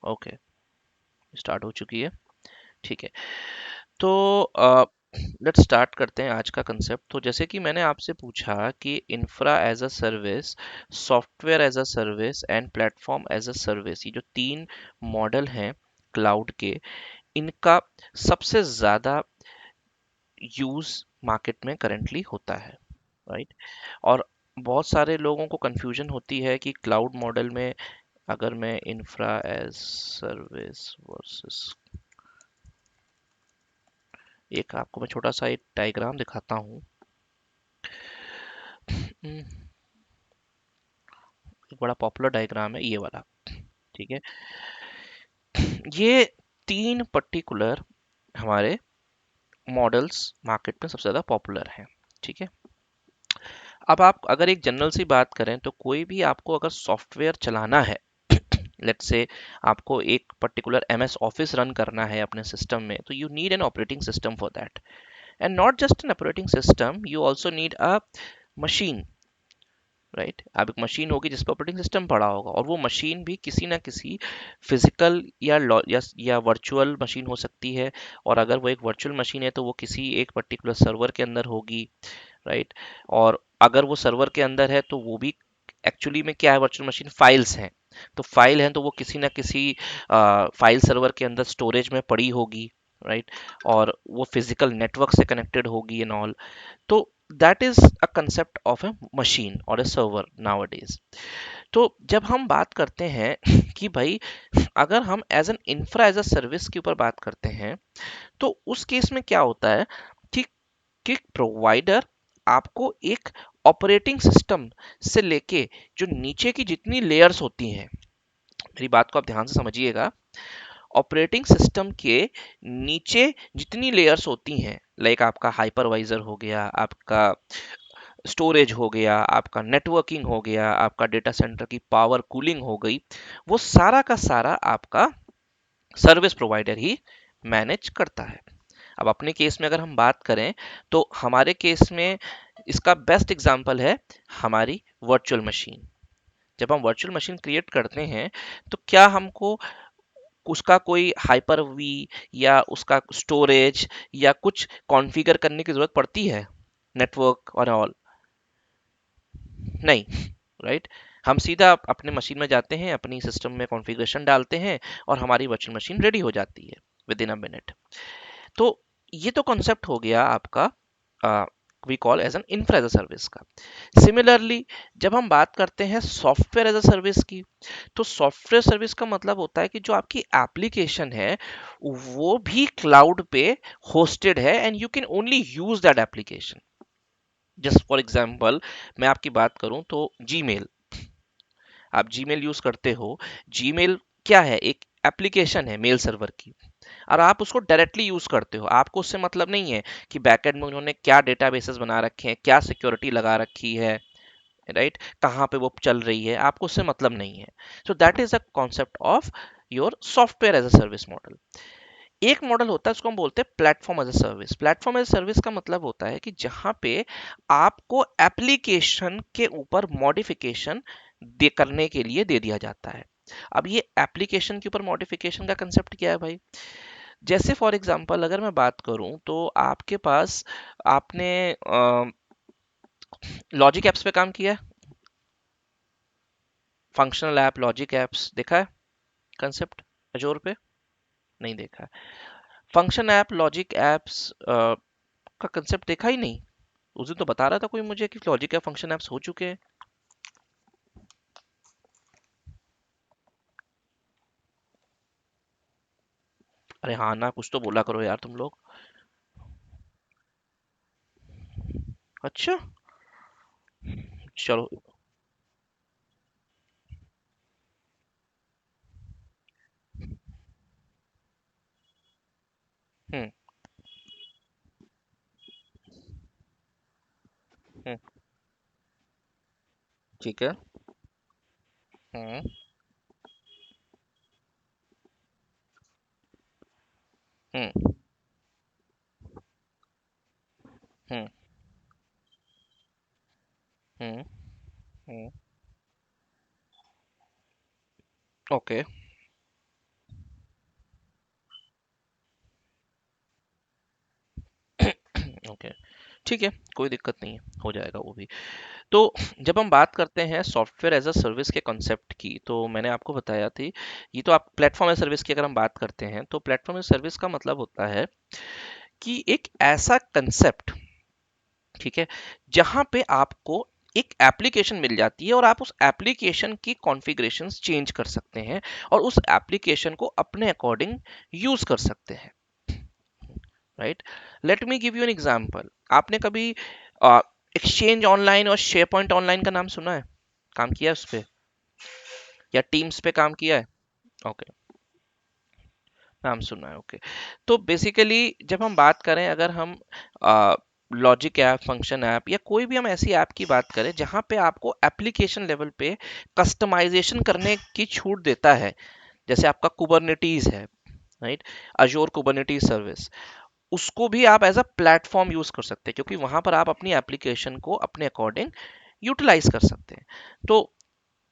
Okay, start हो चुकी है। ठीक है, तो लेट्स स्टार्ट करते हैं आज का कंसेप्ट। तो जैसे कि मैंने आपसे पूछा कि infra as a service, software as a service and platform as a service, ये जो तीन मॉडल हैं क्लाउड के, इनका सबसे ज़्यादा यूज़ मार्केट में करंटली होता है, राइट। और बहुत सारे लोगों को कंफ्यूजन होती है कि क्लाउड मॉडल में अगर मैं इंफ्रा एज सर्विस वर्सेस, एक आपको मैं छोटा सा एक डायग्राम दिखाता हूँ। एक बड़ा पॉपुलर डायग्राम है ये वाला। ठीक है, ये तीन पर्टिकुलर हमारे मॉडल्स मार्केट में सबसे ज़्यादा पॉपुलर हैं। ठीक है, अब आप अगर एक जनरल सी बात करें तो कोई भी आपको अगर सॉफ्टवेयर चलाना है, लेट्स से आपको एक पर्टिकुलर एमएस ऑफिस रन करना है अपने सिस्टम में, तो you need an operating system for that. And not just an operating system, you also need a machine, right. अब एक मशीन होगी जिस पर ऑपरेटिंग सिस्टम पड़ा होगा, और वो मशीन भी किसी ना किसी फिजिकल या वर्चुअल मशीन हो सकती है। और अगर वो एक वर्चुअल मशीन है तो वो किसी एक पर्टिकुलर सर्वर के अंदर होगी, राइट। और अगर वो सर्वर के अंदर है तो वो भी एक्चुअली में क्या है, वर्चुअल मशीन फाइल्स हैं। तो फाइल हैं तो वो किसी ना किसी फाइल सर्वर के अंदर स्टोरेज में पड़ी होगी, राइट। और वो फिजिकल नेटवर्क से कनेक्टेड होगी एंड ऑल। तो that is a concept of A machine और ए सर्वर नाउअडेज। तो जब हम बात करते हैं कि भाई अगर हम as an infra as a service के ऊपर बात करते हैं, तो उस केस में क्या होता है कि प्रोवाइडर आपको एक ऑपरेटिंग सिस्टम से लेके जो नीचे की जितनी लेयर्स होती हैं, मेरी बात को आप ध्यान से समझिएगा, ऑपरेटिंग सिस्टम के नीचे जितनी लेयर्स होती हैं, लाइक आपका हाइपरवाइजर हो गया, आपका स्टोरेज हो गया, आपका नेटवर्किंग हो गया, आपका डेटा सेंटर की पावर कूलिंग हो गई, वो सारा का सारा आपका सर्विस प्रोवाइडर ही मैनेज करता है। अब अपने केस में अगर हम बात करें तो हमारे केस में इसका बेस्ट एग्जांपल है हमारी वर्चुअल मशीन। जब हम वर्चुअल मशीन क्रिएट करते हैं तो क्या हमको उसका कोई हाइपर वी या उसका स्टोरेज या कुछ कॉन्फ़िगर करने की जरूरत पड़ती है, नेटवर्क और ऑल? नहीं, राइट। हम सीधा अपने मशीन में जाते हैं, अपनी सिस्टम में कॉन्फ़िगरेशन डालते हैं और हमारी वर्चुअल मशीन रेडी हो जाती है विद इन अ मिनट। तो ये तो कॉन्सेप्ट हो गया आपका we call as an infra as a service का। सिमिलरली जब हम बात करते हैं सॉफ्टवेयर एज अ सर्विस की, तो सॉफ्टवेयर सर्विस का मतलब होता है कि जो आपकी एप्लीकेशन है वो भी क्लाउड पे होस्टेड है and you can only use that application. Just for example मैं आपकी बात करूं तो जीमेल, आप जीमेल यूज करते हो। जीमेल क्या है, एक एप्लीकेशन है मेल सर्वर की, और आप उसको डायरेक्टली यूज करते हो। आपको उससे मतलब नहीं है कि बैकएंड में उन्होंने क्या डेटाबेसेस बना रखे हैं, क्या सिक्योरिटी लगा रखी है, राइट, कहाँ पे वो चल रही है, आपको उससे मतलब नहीं है। So that is a concept of your software as a service model. एक मॉडल होता है उसको हम बोलते हैं platform as a service. Platform as a service का मतलब होता है कि जहां पे आपको एप्लीकेशन के ऊपर मॉडिफिकेशन दे करने के लिए दे दिया जाता है। अब ये एप्लीकेशन के ऊपर मॉडिफिकेशन का कंसेप्ट क्या है भाई? जैसे फॉर एग्जांपल अगर मैं बात करूं तो आपके पास, आपने लॉजिक एप्स पे काम किया है? फंक्शनल ऐप लॉजिक एप्स देखा है कंसेप्ट अजोर पे? नहीं देखा है। फंक्शन ऐप लॉजिक एप्स का कंसेप्ट देखा ही नहीं? उस दिन तो बता रहा था कोई मुझे कि लॉजिक ऐप फंक्शन एप्स हो चुके हैं। अरे हाँ ना, कुछ तो बोला करो यार तुम लोग। अच्छा, चलो। हम्म। हम्म। ठीक है। हम्म। हम्म। हम्म। हम्म। हम्म। ओके। ओके, ठीक है, कोई दिक्कत नहीं है, हो जाएगा वो भी। तो जब हम बात करते हैं सॉफ्टवेयर एज अ सर्विस के कॉन्सेप्ट की, तो मैंने आपको बताया थी, ये तो आप प्लेटफॉर्म एज सर्विस की अगर हम बात करते हैं, तो प्लेटफॉर्म एज सर्विस का मतलब होता है कि एक ऐसा कंसेप्ट, ठीक है, जहां पे आपको एक एप्लीकेशन मिल जाती है और आप उस एप्लीकेशन की कॉन्फ़िगरेशंस चेंज कर सकते हैं और उस एप्लीकेशन को अपने अकॉर्डिंग यूज कर सकते हैं, right. Let me give you an example. आपने कभी एक्सचेंज ऑनलाइन और शेयर पॉइंट ऑनलाइन का नाम सुना है? काम किया है उस पे, या टीम्स पे काम किया है? ओके, नाम सुना है, ओके। तो बेसिकली जब हम बात करें, अगर हम लॉजिक ऐप, फंक्शन ऐप, या कोई भी हम ऐसी ऐप की बात करें जहां पे आपको एप्लीकेशन लेवल पे कस्टमाइजेशन करने की छूट देता है, जैसे आपका कुबरनेटीज है, राइट, अजोर कुबरनेटीज सर्विस, उसको भी आप एज अ प्लेटफॉर्म यूज कर सकते हैं, क्योंकि वहां पर आप अपनी एप्लीकेशन को अपने अकॉर्डिंग यूटिलाइज कर सकते हैं। तो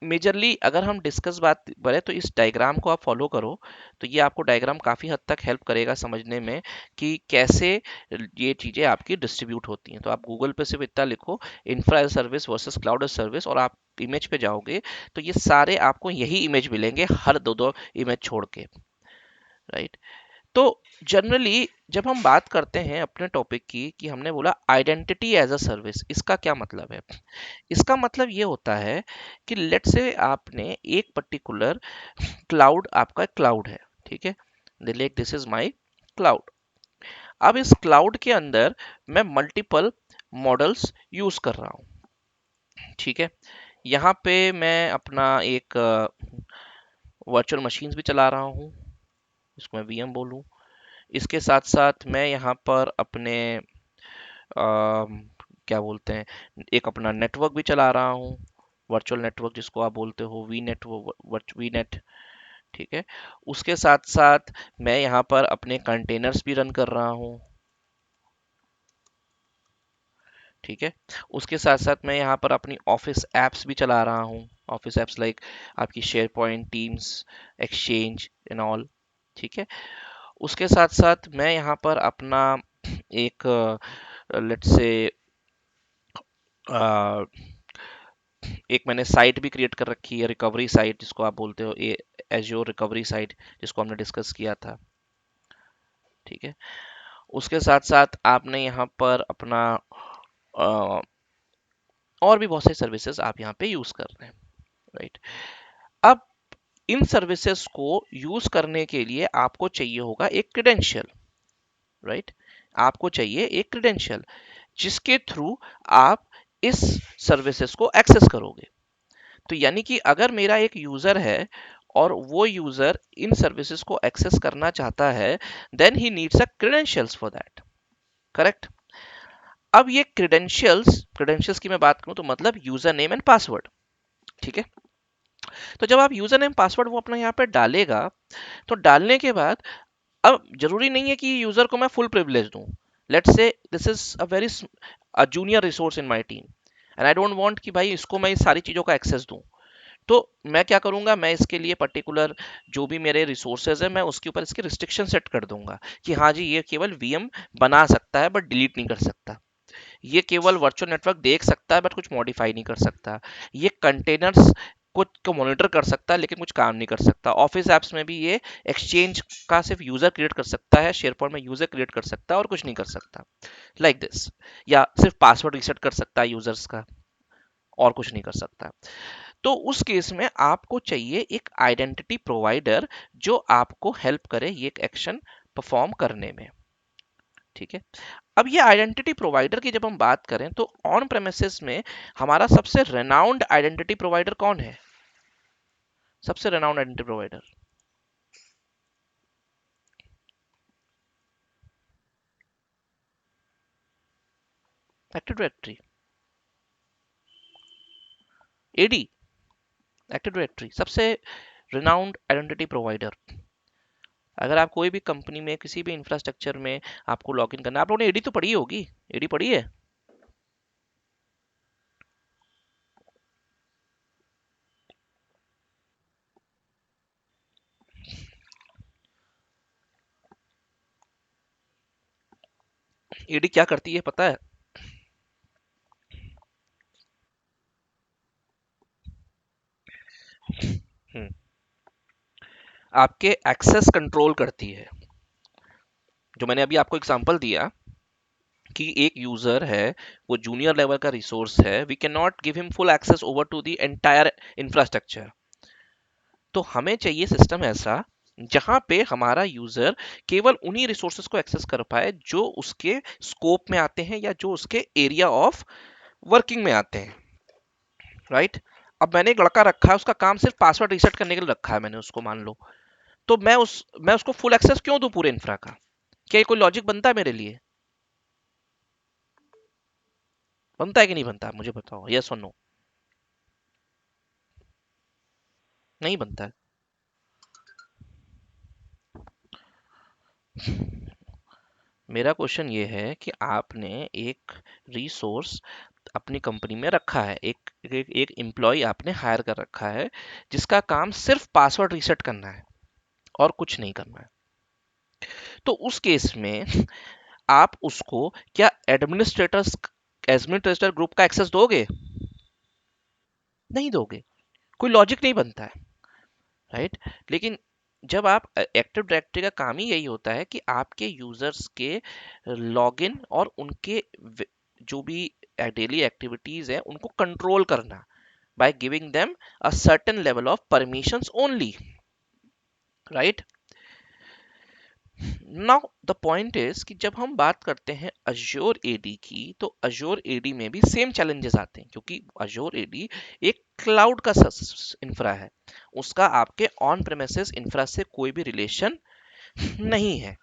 मेजरली अगर हम डिस्कस बात करें, तो इस डायग्राम को आप फॉलो करो, तो ये आपको डायग्राम काफ़ी हद तक हेल्प करेगा समझने में कि कैसे ये चीज़ें आपकी डिस्ट्रीब्यूट होती हैं। तो आप गूगल पे सिर्फ इतना लिखो, infra as service versus cloud as service, और आप इमेज पे जाओगे तो ये सारे आपको यही इमेज मिलेंगे, हर दो दो इमेज छोड़ के, राइट। तो जनरली जब हम बात करते हैं अपने टॉपिक की, कि हमने बोला आइडेंटिटी एज अ सर्विस, इसका क्या मतलब है? इसका मतलब ये होता है कि लेट से आपने एक पर्टिकुलर क्लाउड, आपका क्लाउड है, ठीक है, like this is my cloud. अब इस क्लाउड के अंदर मैं मल्टीपल मॉडल्स यूज कर रहा हूँ, ठीक है। यहाँ पे मैं अपना एक वर्चुअल मशीन्स भी चला रहा हूँ, इसको मैं वीएम बोलूँ। इसके साथ साथ मैं यहाँ पर अपने क्या बोलते हैं, एक अपना नेटवर्क भी चला रहा हूँ, वर्चुअल नेटवर्क जिसको आप बोलते हो वी नेटवर्क, वी नेट, ठीक है। उसके साथ साथ मैं यहाँ पर अपने कंटेनर्स भी रन कर रहा हूँ, ठीक है। उसके साथ साथ मैं यहाँ पर अपनी ऑफिस एप्स भी चला रहा हूँ, ऑफिस एप्स लाइक आपकी share point, teams, exchange and all, ठीक है। उसके साथ साथ मैं यहाँ पर अपना एक लेट्स से एक मैंने साइट भी क्रिएट कर रखी है, रिकवरी साइट जिसको आप बोलते हो, एज्योर रिकवरी साइट, जिसको हमने डिस्कस किया था, ठीक है। उसके साथ साथ आपने यहाँ पर अपना अ, और भी बहुत सारी सर्विसेज आप यहाँ पे यूज कर रहे हैं, राइट। अब इन सर्विसेज को यूज करने के लिए आपको चाहिए होगा एक क्रेडेंशियल, राइट। आपको चाहिए एक क्रेडेंशियल जिसके थ्रू आप इस सर्विसेज को एक्सेस करोगे। तो यानी कि अगर मेरा एक यूजर है और वो यूजर इन सर्विसेज को एक्सेस करना चाहता है, then he needs a credentials for that, correct. अब ये क्रेडेंशियल्स, क्रेडेंशियल्स की मैं बात करूं तो मतलब यूजर नेम एंड पासवर्ड, ठीक है। तो जब आप यूजर नेम पासवर्ड वो अपना यहाँ पे डालेगा, तो डालने के बाद अब जरूरी नहीं है कि यूजर को मैं फुल प्रिविलेज दूं। Let's say this is a very junior resource in my team and I don't want कि भाई इसको मैं इस सारी चीजों का एक्सेस दूं। तो मैं क्या करूंगा, मैं इसके लिए पर्टिकुलर जो भी मेरे रिसोर्सेज है, मैं उसके ऊपर इसके रिस्ट्रिक्शन सेट कर दूंगा कि हाँ जी, ये केवल वीएम बना सकता है बट डिलीट नहीं कर सकता, ये केवल वर्चुअल नेटवर्क देख सकता है बट कुछ मॉडिफाई नहीं कर सकता, ये कंटेनर्स कुछ को मॉनिटर कर सकता है लेकिन कुछ काम नहीं कर सकता। ऑफिस एप्स में भी ये एक्सचेंज का सिर्फ यूजर क्रिएट कर सकता है, शेयरपॉइंट में यूजर क्रिएट कर सकता है और कुछ नहीं कर सकता, लाइक दिस। या सिर्फ पासवर्ड रीसेट कर सकता है यूजर्स का, और कुछ नहीं कर सकता। तो उस केस में आपको चाहिए एक आइडेंटिटी प्रोवाइडर जो आपको हेल्प करे ये एक्शन परफॉर्म करने में, ठीक है। अब ये आइडेंटिटी प्रोवाइडर की जब हम बात करें, तो ऑन प्रेमिसेस में हमारा सबसे रेनाउंड आइडेंटिटी प्रोवाइडर कौन है? सबसे renowned identity provider active directory, AD, active directory सबसे रेनाउंड आइडेंटिटी प्रोवाइडर। अगर आप कोई भी कंपनी में किसी भी इंफ्रास्ट्रक्चर में आपको लॉगिन करना, आप लोगों ने एडी तो पढ़ी होगी, एडी पढ़ी है? एडी क्या करती है पता है? हम्म, आपके एक्सेस कंट्रोल करती है। जो मैंने अभी आपको एग्जांपल दिया कि एक यूजर है, वो जूनियर लेवल का रिसोर्स है, we can not give him full access over to the entire infrastructure. तो हमें चाहिए सिस्टम ऐसा जहां पे हमारा यूजर केवल उन्हीं रिसोर्सेज को एक्सेस कर पाए जो उसके स्कोप में आते हैं या जो उसके एरिया ऑफ वर्किंग में आते हैं, राइट? अब मैंने एक लड़का रखा है, उसका काम सिर्फ पासवर्ड रीसेट करने के लिए रखा है मैंने उसको, मान लो। तो मैं उसको फुल एक्सेस क्यों दूं पूरे इंफ्रा का? क्या ये कोई लॉजिक बनता है मेरे लिए? बनता है कि नहीं बनता, मुझे बताओ, यस और नो। नहीं बनता है। मेरा क्वेश्चन ये है कि आपने एक रिसोर्स अपनी कंपनी में रखा है, एक एम्प्लॉय आपने हायर कर रखा है जिसका काम सिर्फ पासवर्ड रीसेट करना है और कुछ नहीं करना है। तो उस केस में आप उसको क्या एडमिनिस्ट्रेटर ग्रुप का एक्सेस दोगे? नहीं दोगे। कोई लॉजिक नहीं बनता है, राइट? लेकिन जब आप एक्टिव डायरेक्टरी का काम ही यही होता है कि आपके यूजर्स के लॉगिन और उनके जो भी डेली एक्टिविटीज है उनको कंट्रोल करना by giving them a certain level of permissions only, right? Now the point is कि जब हम बात करते हैं Azure AD की, तो Azure AD में भी सेम चैलेंजेस आते हैं, क्योंकि Azure AD एक क्लाउड का इंफ्रा है, उसका आपके ऑन प्रेमिसेस इंफ्रा से कोई भी रिलेशन नहीं है।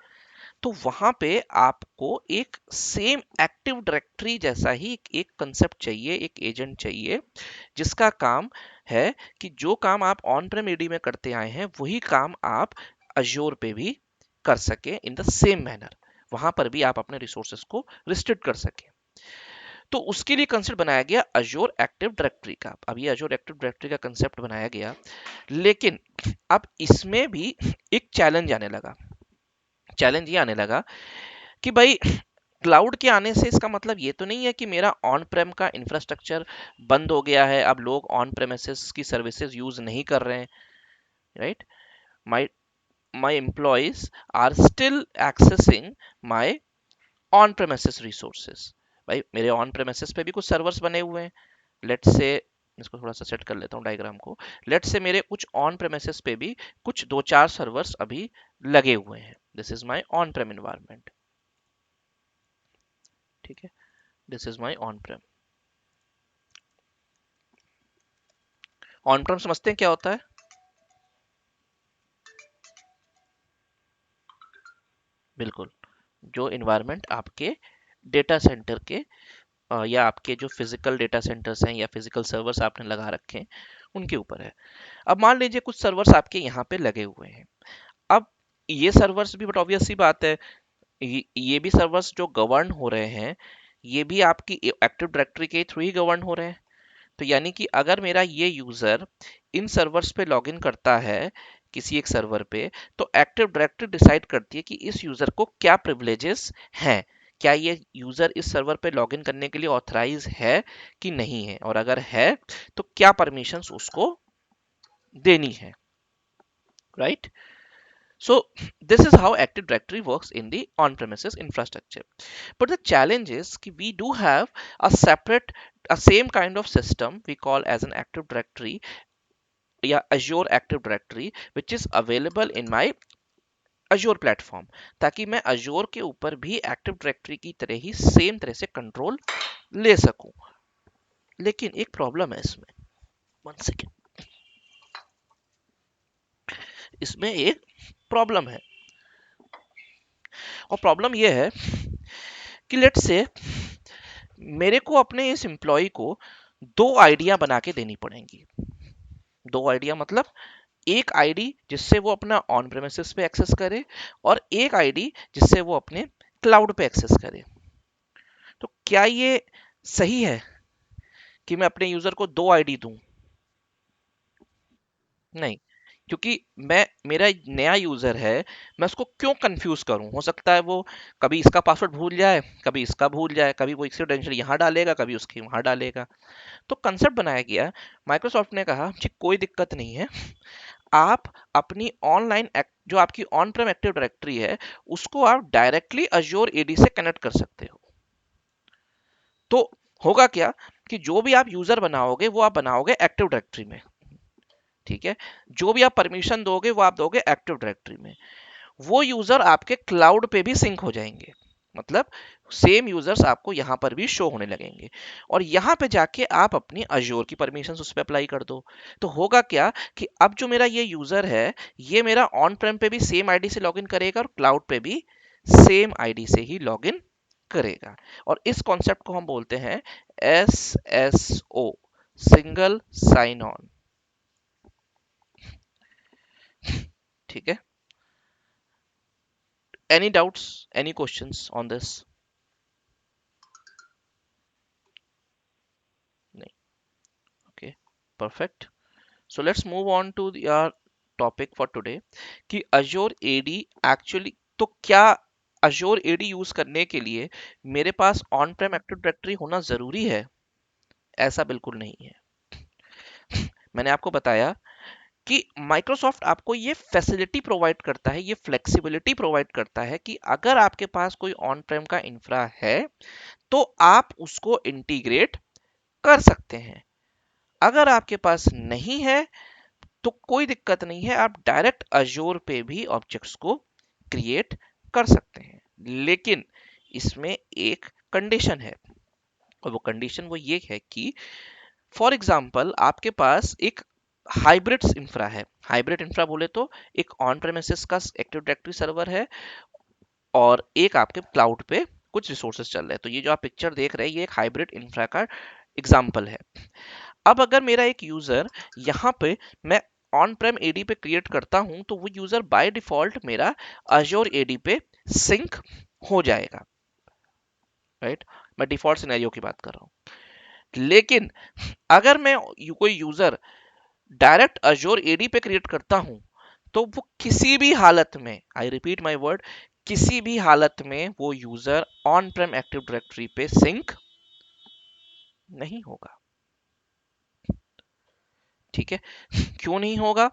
तो वहां पे आपको एक सेम एक्टिव डायरेक्टरी जैसा ही एक कंसेप्ट चाहिए, एक एजेंट चाहिए जिसका काम है कि जो काम आप ऑन प्रेम एडी में करते आए हैं वही काम आप अज्योर पे भी कर सके इन द सेम मैनर, वहां पर भी आप अपने रिसोर्सेस को रिस्ट्रिक्ट कर सके। तो उसके लिए कंसेप्ट बनाया गया अज्योर एक्टिव डायरेक्टरी का। अब ये अज्योर एक्टिव डायरेक्टरी का कंसेप्ट बनाया गया, लेकिन अब इसमें भी एक चैलेंज आने लगा। चैलेंज ये आने लगा कि भाई क्लाउड के आने से इसका मतलब ये तो नहीं है कि मेरा ऑन प्रेम का इंफ्रास्ट्रक्चर बंद हो गया है, अब लोग ऑन प्रेमिसेस की सर्विसेज यूज नहीं कर रहे हैं, right? My my employees are still accessing my on premises resources. भाई मेरे ऑन प्रेमिसेस पे भी कुछ सर्वर्स बने हुए हैं, लेट्स से, इसको थोड़ा सा सेट कर लेता हूँ डायग्राम को। लेट्स से मेरे कुछ ऑन प्रेमिसेस पे भी कुछ दो चार सर्वर्स अभी लगे हुए हैं, this is my on Prem environment, ठीक है? This is my on Prem. On प्रेम समझते हैं क्या होता है? बिल्कुल, जो इन्वायरमेंट आपके डेटा सेंटर के या आपके जो फिजिकल डेटा सेंटर्स हैं या फिजिकल सर्वर्स आपने लगा रखे हैं उनके ऊपर है। अब मान लीजिए कुछ सर्वर्स आपके यहाँ पे लगे हुए हैं। अब ये सर्वर्स भी, बट ऑब्वियस सी बात है, ये भी सर्वर्स जो गवर्न हो रहे हैं, ये भी आपकी एक्टिव डायरेक्टरी के थ्रू ही गवर्न हो रहे हैं। तो यानी कि अगर मेरा ये यूजर इन सर्वर्स पे लॉगिन करता है किसी एक सर्वर पे, तो एक्टिव डायरेक्टरी डिसाइड करती है कि इस यूजर को क्या प्रिविलेजेस हैं, क्या ये यूजर इस सर्वर पे लॉगिन करने के लिए ऑथराइज है कि नहीं है, और अगर है तो क्या परमिशंस उसको देनी है, right? So this is how Active Directory works in the on-premises infrastructure. But the challenge is कि we do have a same kind of system we call as an Active Directory या Azure Active Directory which is available in my Azure platform, ताकि मैं Azure के ऊपर भी Active Directory की तरह ही same तरह से कंट्रोल ले सकूं। लेकिन एक प्रॉब्लम है इसमें, वन सेकेंड, इसमें एक प्रॉब्लम है। और प्रॉब्लम यह है कि लेट्स से मेरे को अपने इस एम्प्लॉय को दो आइडिया बना के देनी पड़ेंगी। दो आइडिया मतलब एक आईडी जिससे वो अपना ऑन प्रेमिसेस पे एक्सेस करे, और एक आईडी जिससे वो अपने क्लाउड पे एक्सेस करे। तो क्या ये सही है कि मैं अपने यूजर को दो आईडी दूं? नहीं, क्योंकि मैं मेरा नया यूजर है, मैं उसको क्यों कंफ्यूज करूं? हो सकता है वो कभी इसका पासवर्ड भूल जाए, कभी इसका भूल जाए, कभी वो इसकी क्रेडेंशियल यहाँ डालेगा, कभी उसकी वहां डालेगा। तो कंसेप्ट बनाया गया, माइक्रोसॉफ्ट ने कहा जी कोई दिक्कत नहीं है, आप अपनी ऑनलाइन जो आपकी ऑन प्रेम एक्टिव डायरेक्टरी है उसको आप डायरेक्टली अज्योर एडी से कनेक्ट कर सकते हो। तो होगा क्या कि जो भी आप यूजर बनाओगे वो आप बनाओगे एक्टिव डायरेक्टरी में, ठीक है? जो भी आप परमिशन दोगे वो आप दोगे एक्टिव डायरेक्टरी में। वो यूजर आपके क्लाउड पे भी सिंक हो जाएंगे, मतलब सेम यूजर्स आपको यहां पर भी शो होने लगेंगे, और यहां पे जाके आप अपनी अज्योर की परमिशंस उस पर अप्लाई कर दो। तो होगा क्या कि अब जो मेरा ये यूजर है, ये मेरा ऑन प्रेम पे भी सेम आईडी से लॉगिन करेगा और क्लाउड पे भी सेम आईडी से ही लॉगिन करेगा। और इस कॉन्सेप्ट को हम बोलते हैं SSO, सिंगल साइन ऑन। ठीक है? Any doubts, any questions on this? नहीं? Okay, perfect. So let's move on to our topic for today कि Azure AD एक्चुअली, तो क्या Azure AD यूज करने के लिए मेरे pass on Prem active directory होना जरूरी है? ऐसा बिल्कुल नहीं है। मैंने आपको बताया कि माइक्रोसॉफ्ट आपको ये फैसिलिटी प्रोवाइड करता है, ये फ्लेक्सिबिलिटी प्रोवाइड करता है कि अगर आपके पास कोई ऑन प्रेम का इंफ्रा है तो आप उसको इंटीग्रेट कर सकते हैं। अगर आपके पास नहीं है तो कोई दिक्कत नहीं है, आप डायरेक्ट अज्योर पे भी ऑब्जेक्ट्स को क्रिएट कर सकते हैं। लेकिन इसमें एक कंडीशन है, और वो कंडीशन वो ये है कि फॉर एग्जांपल आपके पास एक हाइब्रिड इंफ्रा है। हाइब्रिड इंफ्रा बोले तो एक ऑन प्रेमिसेस का एक्टिव डायरेक्टरी सर्वर है और एक आपके क्लाउड पे कुछ रिसोर्सेज चल रहे हैं। तो ये जो आप पिक्चर देख रहे हैं ये एक हाइब्रिड इंफ्रा का एग्जाम्पल है। अब अगर मेरा एक यूजर यहाँ पे मैं ऑन प्रेम एडी पे क्रिएट करता हूं तो वो यूजर बाय डिफॉल्ट मेरा अज्योर एडी पे सिंक हो जाएगा, राइट? मैं डिफॉल्ट सिनेरियो की बात कर रहा हूं। लेकिन अगर मैं कोई यूजर डायरेक्ट अज्योर एडी पे क्रिएट करता हूं तो वो किसी भी हालत में, आई रिपीट माय वर्ड, किसी भी हालत में वो user on Prem active directory पे सिंक नहीं होगा। ठीक है? क्यों नहीं होगा?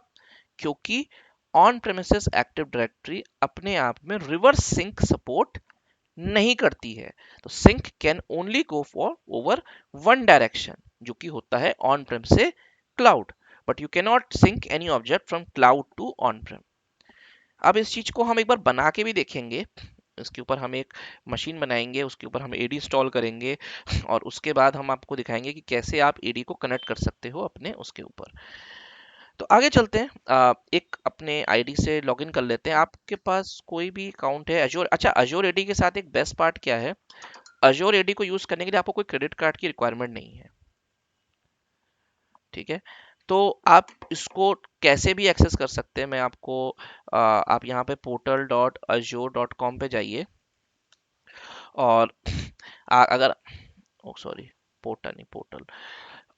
क्योंकि ऑन प्रेमिसेस एक्टिव डायरेक्टरी अपने आप में रिवर्स सिंक सपोर्ट नहीं करती है। तो sync can only go for over one direction, जो कि होता है ऑन प्रेम से cloud, but you can not sync any object from cloud to on prem. अब इस चीज को हम एक बार बना के भी देखेंगे। इसके ऊपर हम एक मशीन बनाएंगे, उसके ऊपर हम एडी इंस्टॉल करेंगे और उसके बाद हम आपको दिखाएंगे कि कैसे आप एडी को कनेक्ट कर सकते हो अपने उसके ऊपर। तो आगे चलते हैं, एक अपने आईडी से लॉगिन कर लेते हैं। आपके पास कोई भी अकाउंट है अजोर, अच्छा अजोर एडी के साथ एक बेस्ट पार्ट क्या है, अजोर एडी को यूज करने के लिए आपको कोई क्रेडिट कार्ड की रिक्वायरमेंट नहीं है। ठीक है? तो आप इसको कैसे भी एक्सेस कर सकते हैं, मैं आपको आप यहाँ पे portal.azure.com पे जाइए और अगर, ओ सॉरी, पोर्टल नहीं, पोर्टल।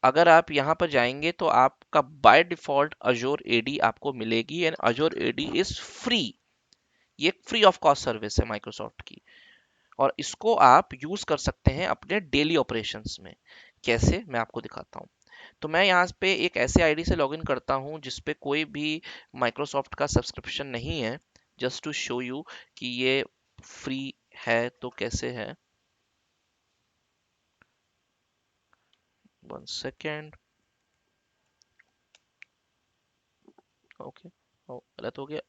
अगर आप यहाँ पर जाएंगे तो आपका बाय डिफॉल्ट अजोर एडी आपको मिलेगी, and Azure AD is free. ये फ्री ऑफ कॉस्ट सर्विस है माइक्रोसॉफ्ट की, और इसको आप यूज कर सकते हैं अपने डेली ऑपरेशंस में। कैसे, मैं आपको दिखाता हूँ। तो मैं यहाँ पे एक ऐसे आईडी से लॉगिन करता हूँ जिसपे कोई भी माइक्रोसॉफ्ट का सब्सक्रिप्शन नहीं है, जस्ट टू शो यू कि ये फ्री है तो कैसे है। One second. ओके, ओ गलत हो गया।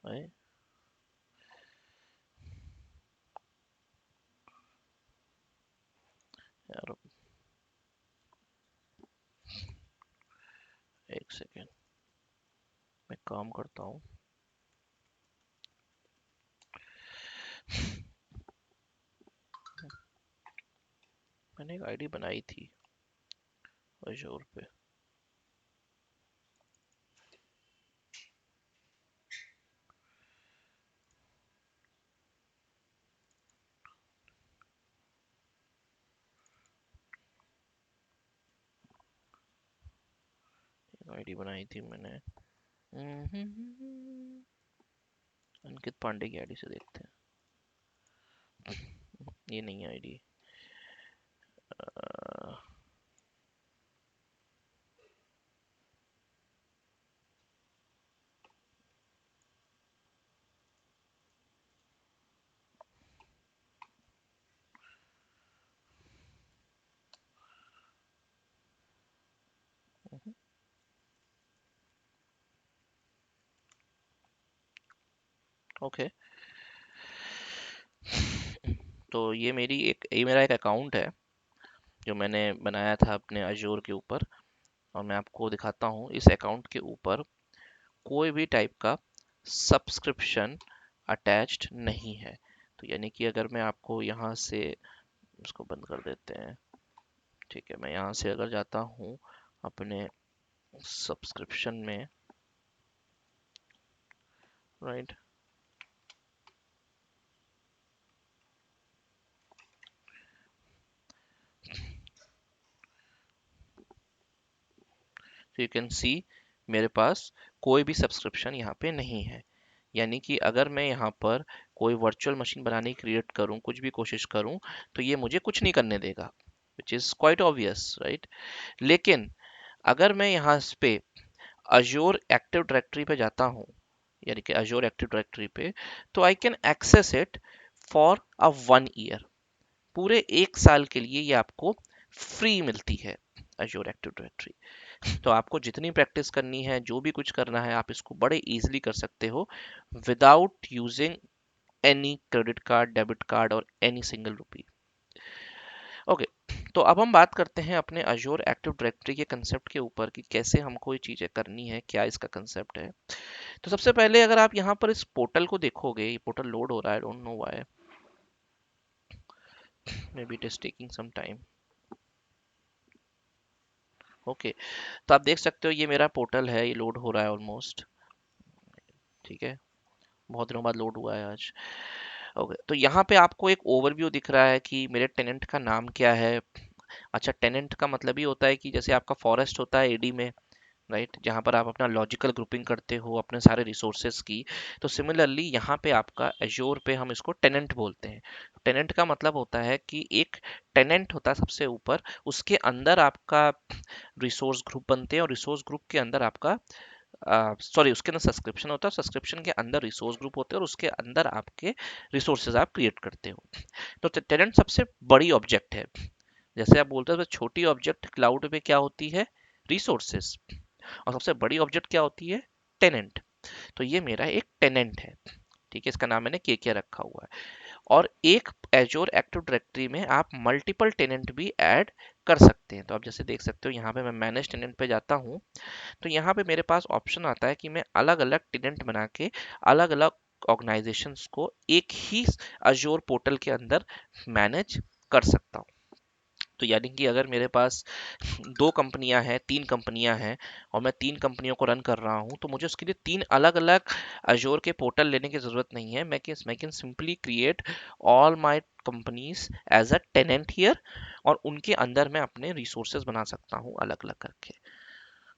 अरे यार, एक सेकेंड, मैं काम करता हूँ। मैंने एक आईडी बनाई थी अजोर पे। आईडी बनाई थी मैंने। अंकित पांडे की आईडी से देखते हैं। ये नहीं है आईडी। ओके, तो ये मेरा एक अकाउंट है जो मैंने बनाया था अपने अजूर के ऊपर, और मैं आपको दिखाता हूँ इस अकाउंट के ऊपर कोई भी टाइप का सब्सक्रिप्शन अटैच्ड नहीं है। तो यानी कि अगर मैं आपको यहाँ से, इसको बंद कर देते हैं, ठीक है, मैं यहाँ से अगर जाता हूँ अपने सब्सक्रिप्शन में, राइट, तो यू कैन सी मेरे पास कोई भी सब्सक्रिप्शन यहाँ पे नहीं है। यानी कि अगर मैं यहाँ पर कोई वर्चुअल मशीन बनाने की क्रिएट करूँ, कुछ भी कोशिश करूँ, तो ये मुझे कुछ नहीं करने देगा, which is quite obvious, right. लेकिन अगर मैं यहाँ पे अजोर एक्टिव डायरेक्टरी पे जाता हूँ, यानी कि अजोर एक्टिव डायरेक्टरी पे, तो I can access it for a 1 year. पूरे 1 साल के लिए ये आपको फ्री मिलती है अजोर एक्टिव डायरेक्टरी। तो आपको जितनी प्रैक्टिस करनी है, जो भी कुछ करना है, आप इसको बड़े इजीली कर सकते हो without using any credit card, debit card और एनी सिंगल रुपी। ओके, तो अब हम बात करते हैं अपने अजोर एक्टिव डायरेक्टरी के कंसेप्ट के ऊपर कि कैसे हमको ये चीज़ें करनी है, क्या इसका कंसेप्ट है। तो सबसे पहले अगर आप यहाँ पर इस पोर्टल को देखोगे, ये पोर्टल लोड हो रहा है, I don't know why, maybe it is taking some time. Okay, तो आप देख सकते हो ये मेरा पोर्टल है, ये लोड हो रहा है ऑलमोस्ट, ठीक है, बहुत दिनों बाद लोड हुआ है आज। ओके, तो यहाँ पे आपको एक ओवरव्यू दिख रहा है कि मेरे टेनेंट का नाम क्या है। अच्छा, टेनेंट का मतलब ही होता है कि जैसे आपका फॉरेस्ट होता है एडी में, राइट, जहाँ पर आप अपना लॉजिकल ग्रुपिंग करते हो अपने सारे रिसोर्सेज की, तो सिमिलरली यहाँ पे आपका एजोर पे हम इसको टेनेंट बोलते हैं। टेनेंट का मतलब होता है कि एक टेनेंट होता है सबसे ऊपर, उसके अंदर आपका रिसोर्स ग्रुप बनते हैं, और रिसोर्स ग्रुप के अंदर आपका, सॉरी, उसके अंदर सब्सक्रिप्शन होता है, सब्सक्रिप्शन के अंदर रिसोर्स ग्रुप होते हैं, और उसके अंदर आपके रिसोर्सेज आप क्रिएट करते हो। तो टेनेंट सबसे बड़ी ऑब्जेक्ट है। जैसे आप बोलते हो छोटी ऑब्जेक्ट क्लाउड पे क्या होती है, रिसोर्सेज, और सबसे बड़ी ऑब्जेक्ट क्या होती है, टेनेंट। तो ये मेरा एक टेनेंट है, ठीक है, इसका नाम मैंने के रखा हुआ है। और एक एजोर एक्टिव डायरेक्टरी में आप मल्टीपल टेनेंट भी ऐड कर सकते हैं। तो आप जैसे देख सकते हो यहाँ पे मैं मैनेज टेनेंट पे जाता हूँ, तो यहाँ पे मेरे पास ऑप्शन आता है कि मैं अलग अलग टेनेंट बना के अलग अलग ऑर्गेनाइजेशंस को एक ही अजोर पोर्टल के अंदर मैनेज कर सकता हूँ। तो यानी कि अगर मेरे पास 2 कंपनियां हैं, 3 कंपनियां हैं, और मैं 3 कंपनियों को रन कर रहा हूं, तो मुझे उसके लिए 3 अलग अलग अजोर के पोर्टल लेने की जरूरत नहीं है। मैं can simply create all my companies as a tenant here, और उनके अंदर मैं अपने रिसोर्सेज बना सकता हूँ अलग अलग करके।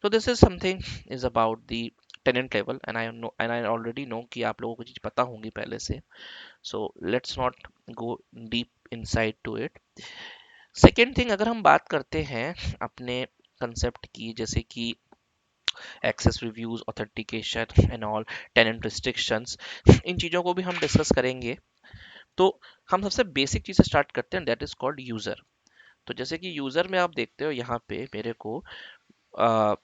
तो this is something is about the tenant level, and I already know कि आप लोगों को चीज पता होंगी पहले से। So let's not go deep inside to it. Second thing, अगर हम बात करते हैं अपने कंसेप्ट की, जैसे कि access reviews, authentication and all, tenant restrictions, इन चीज़ों को भी हम डिस्कस करेंगे। तो हम सबसे बेसिक चीज़ से स्टार्ट करते हैं, दैट इज कॉल्ड यूज़र। तो जैसे कि यूज़र में आप देखते हो यहाँ पे मेरे को अ,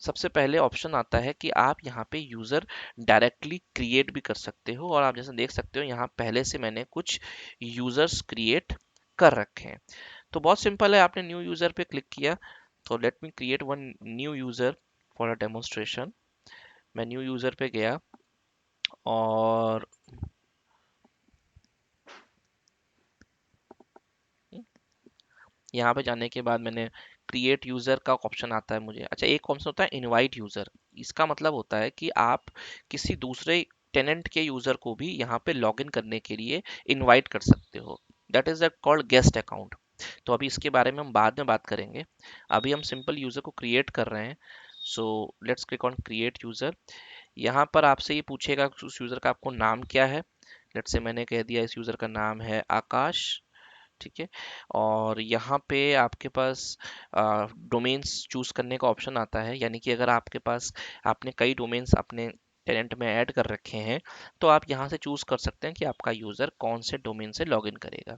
सबसे पहले ऑप्शन आता है कि आप यहाँ पे यूज़र डायरेक्टली क्रिएट भी कर सकते हो, और आप जैसे देख सकते हो यहाँ पहले से मैंने कुछ यूज़र्स क्रिएट कर रखे हैं। तो बहुत सिंपल है, आपने न्यू यूजर पे क्लिक किया, तो let me create one new user for a demonstration. मैं न्यू यूजर पे गया, और यहाँ पे जाने के बाद मैंने क्रिएट यूजर का ऑप्शन आता है मुझे। अच्छा, एक ऑप्शन होता है इनवाइट यूजर। इसका मतलब होता है कि आप किसी दूसरे टेनेंट के यूजर को भी यहाँ पे लॉगिन करने के लिए इनवाइट कर सकते हो, that is called guest account. तो अभी इसके बारे में हम बाद में बात करेंगे, अभी हम सिंपल यूजर को क्रिएट कर रहे हैं। So let's click on create user. यहाँ पर आपसे ये पूछेगा उस यूज़र का आपको नाम क्या है। लेट्स से मैंने कह दिया इस यूज़र का नाम है आकाश, ठीक है। और यहाँ पे आपके पास डोमेन्स चूज करने का ऑप्शन आता है, यानी कि अगर आपके पास आपने कई डोमेन्स अपने टेनेंट में ऐड कर रखे हैं तो आप यहाँ से चूज कर सकते हैं कि आपका यूज़र कौन से डोमेन से लॉगिन करेगा।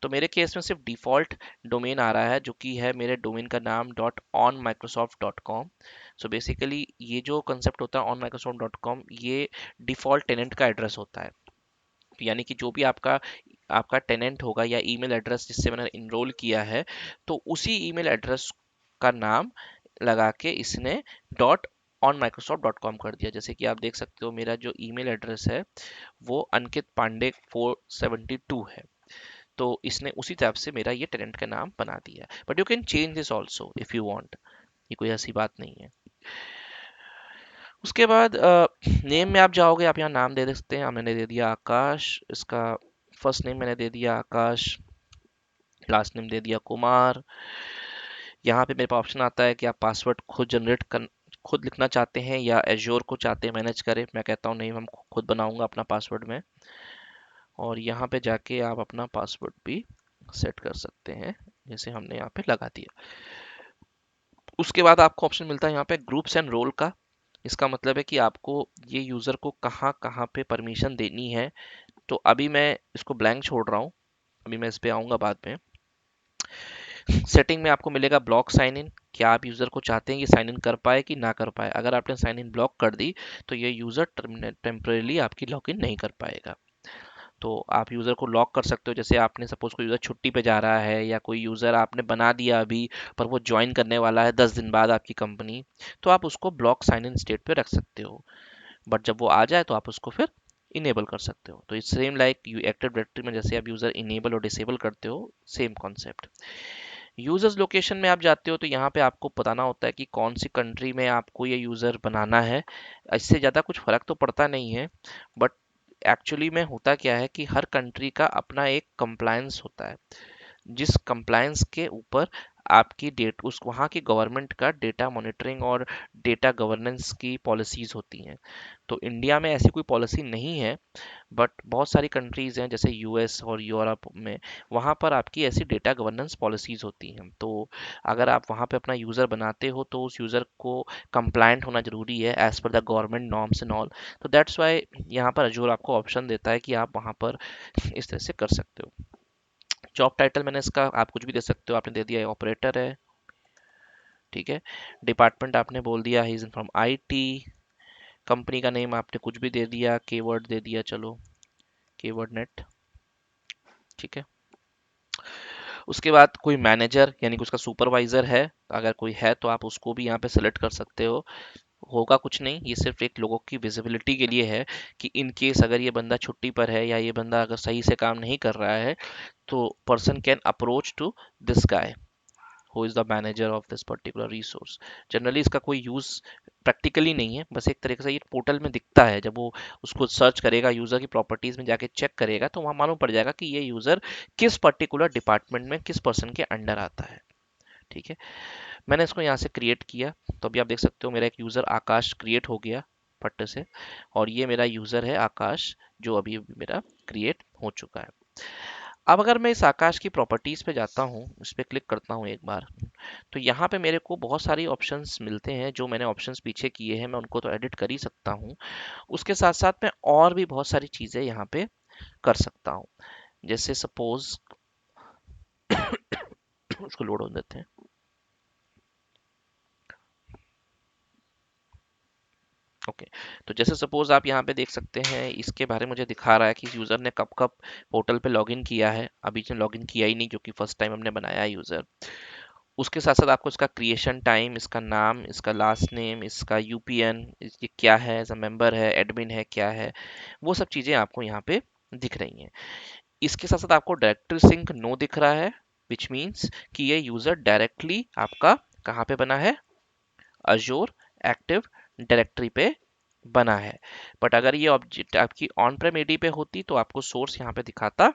तो मेरे केस में सिर्फ डिफ़ॉल्ट डोमेन आ रहा है जो कि है मेरे डोमेन का नाम .onmicrosoft.com। सो बेसिकली ये जो कंसेप्ट होता है onmicrosoft.com, ये डिफ़ॉल्ट टेनेंट का एड्रेस होता है। तो यानी कि जो भी आपका आपका टेनेंट होगा या ईमेल एड्रेस जिससे मैंने इनरोल किया है, तो उसी ईमेल एड्रेस का नाम लगा के इसने dot on Microsoft dot com कर दिया। जैसे कि आप देख सकते हो मेरा जो ईमेल एड्रेस है वो अंकित पांडे 472 है, तो इसने उसी टाइप से मेरा ये टेनेंट का नाम बना दिया। But you can change this also if you want, ये कोई ऐसी बात नहीं है। उसके बाद नेम में आप जाओगे, आप यहाँ नाम दे सकते हैं। मैंने दे दिया आकाश, इसका फर्स्ट नेम मैंने दे दिया आकाश, लास्ट नेम दे दिया कुमार। यहाँ पे मेरे पास ऑप्शन आता है कि आप पासवर्ड खुद लिखना चाहते हैं या एज्योर को चाहते हैं मैनेज करे। मैं कहता हूँ नहीं, हम खुद बनाऊंगा अपना पासवर्ड में। और यहाँ पे जाके आप अपना पासवर्ड भी सेट कर सकते हैं जैसे हमने यहाँ पे लगा दिया। उसके बाद आपको ऑप्शन मिलता है यहाँ पे ग्रुप्स एंड रोल का। इसका मतलब है कि आपको ये यूज़र को कहाँ कहाँ पे परमिशन देनी है। तो अभी मैं इसको ब्लैंक छोड़ रहा हूँ, अभी मैं इस पे आऊँगा बाद में। सेटिंग में आपको मिलेगा ब्लॉक साइन इन। क्या आप यूज़र को चाहते हैं कि साइन इन कर पाए कि ना कर पाए। अगर आपने साइन इन ब्लॉक कर दी तो ये यूज़र टेम्परेली आपकी लॉगिन नहीं कर पाएगा। तो आप यूज़र को लॉक कर सकते हो। जैसे आपने सपोज कोई यूज़र छुट्टी पे जा रहा है या कोई यूज़र आपने बना दिया अभी पर वो ज्वाइन करने वाला है 10 दिन बाद आपकी कंपनी, तो आप उसको ब्लॉक साइन इन स्टेट पे रख सकते हो। बट जब वो आ जाए तो आप उसको फिर इनेबल कर सकते हो। तो it's same like you active directory में जैसे आप यूज़र इनेबल और डिसेबल करते हो, सेम कॉन्सेप्ट। यूजर्स लोकेशन में आप जाते हो तो यहाँ पे आपको बताना होता है कि कौन सी कंट्री में आपको ये यूज़र बनाना है। इससे ज़्यादा कुछ फ़र्क तो पड़ता नहीं है, बट एक्चुअली में होता क्या है कि हर कंट्री का अपना एक कंप्लायंस होता है, जिस कंप्लायंस के ऊपर आपकी डेट उस वहाँ की गवर्नमेंट का डेटा मॉनिटरिंग और डेटा गवर्नेंस की पॉलिसीज़ होती हैं। तो इंडिया में ऐसी कोई पॉलिसी नहीं है, बट बहुत सारी कंट्रीज़ हैं जैसे यूएस और यूरोप में, वहाँ पर आपकी ऐसी डेटा गवर्नेंस पॉलिसीज़ होती हैं। तो अगर आप वहाँ पे अपना यूज़र बनाते हो तो उस यूज़र को कंप्लायंट होना ज़रूरी है as per the government norms and all. तो दैट्स वाई यहाँ पर अजूर आपको ऑप्शन देता है कि आप वहाँ पर इस तरह से कर सकते हो। जॉब टाइटल मैंने इसका आप कुछ भी दे सकते हो। आपने दे दिया ऑपरेटर है, ठीक है। डिपार्टमेंट आपने बोल दिया he is from IT. Company का नेम आपने कुछ भी दे दिया, कीवर्ड दे दिया, चलो कीवर्ड नेट, ठीक है। उसके बाद कोई मैनेजर यानी कि उसका सुपरवाइजर है, अगर कोई है तो आप उसको भी यहाँ पे सेलेक्ट कर सकते हो। होगा कुछ नहीं, ये सिर्फ एक लोगों की विजिबिलिटी के लिए है कि इन केस अगर ये बंदा छुट्टी पर है या ये बंदा अगर सही से काम नहीं कर रहा है तो person can approach to this guy who is the manager of this particular resource. Generally इसका कोई यूज़ प्रैक्टिकली नहीं है, बस एक तरीके से ये पोर्टल में दिखता है। जब वो उसको सर्च करेगा, यूज़र की प्रॉपर्टीज़ में जाके चेक करेगा तो वहाँ मालूम पड़ जाएगा कि ये यूज़र किस पर्टिकुलर डिपार्टमेंट में किस पर्सन के अंडर आता है, ठीक है। मैंने इसको यहाँ से क्रिएट किया तो अभी आप देख सकते हो मेरा एक यूज़र आकाश क्रिएट हो गया फट से, और ये मेरा यूज़र है आकाश जो अभी अभी मेरा क्रिएट हो चुका है। अब अगर मैं इस आकाश की प्रॉपर्टीज़ पे जाता हूँ, इस पर क्लिक करता हूँ एक बार, तो यहाँ पे मेरे को बहुत सारी ऑप्शंस मिलते हैं। जो मैंने ऑप्शंस पीछे किए हैं मैं उनको तो एडिट कर ही सकता हूँ, उसके साथ साथ मैं और भी बहुत सारी चीज़ें यहाँ पे कर सकता हूँ। जैसे सपोज उसको लोड होने देते हैं। ओके, तो जैसे सपोज आप यहाँ पे देख सकते हैं इसके बारे में मुझे दिखा रहा है कि इस यूज़र ने कब कब पोर्टल पे लॉगिन किया है। अभी इसने लॉगिन किया ही नहीं क्योंकि फर्स्ट टाइम हमने बनाया है यूज़र। उसके साथ साथ आपको इसका क्रिएशन टाइम, इसका नाम, इसका लास्ट नेम, इसका यूपीएन, ये क्या है, एज अ मेंबर है, एडमिन है, क्या है, वो सब चीज़ें आपको यहाँ पे दिख रही हैं। इसके साथ साथ आपको डायरेक्टरी सिंक नो दिख रहा है, विच मीन्स कि ये यूज़र डायरेक्टली आपका कहाँ पे बना है, अजोर एक्टिव डायरेक्टरी पे बना है। बट अगर ये ऑब्जेक्ट आपकी ऑन प्रेम एडी पे होती तो आपको सोर्स यहाँ पे दिखाता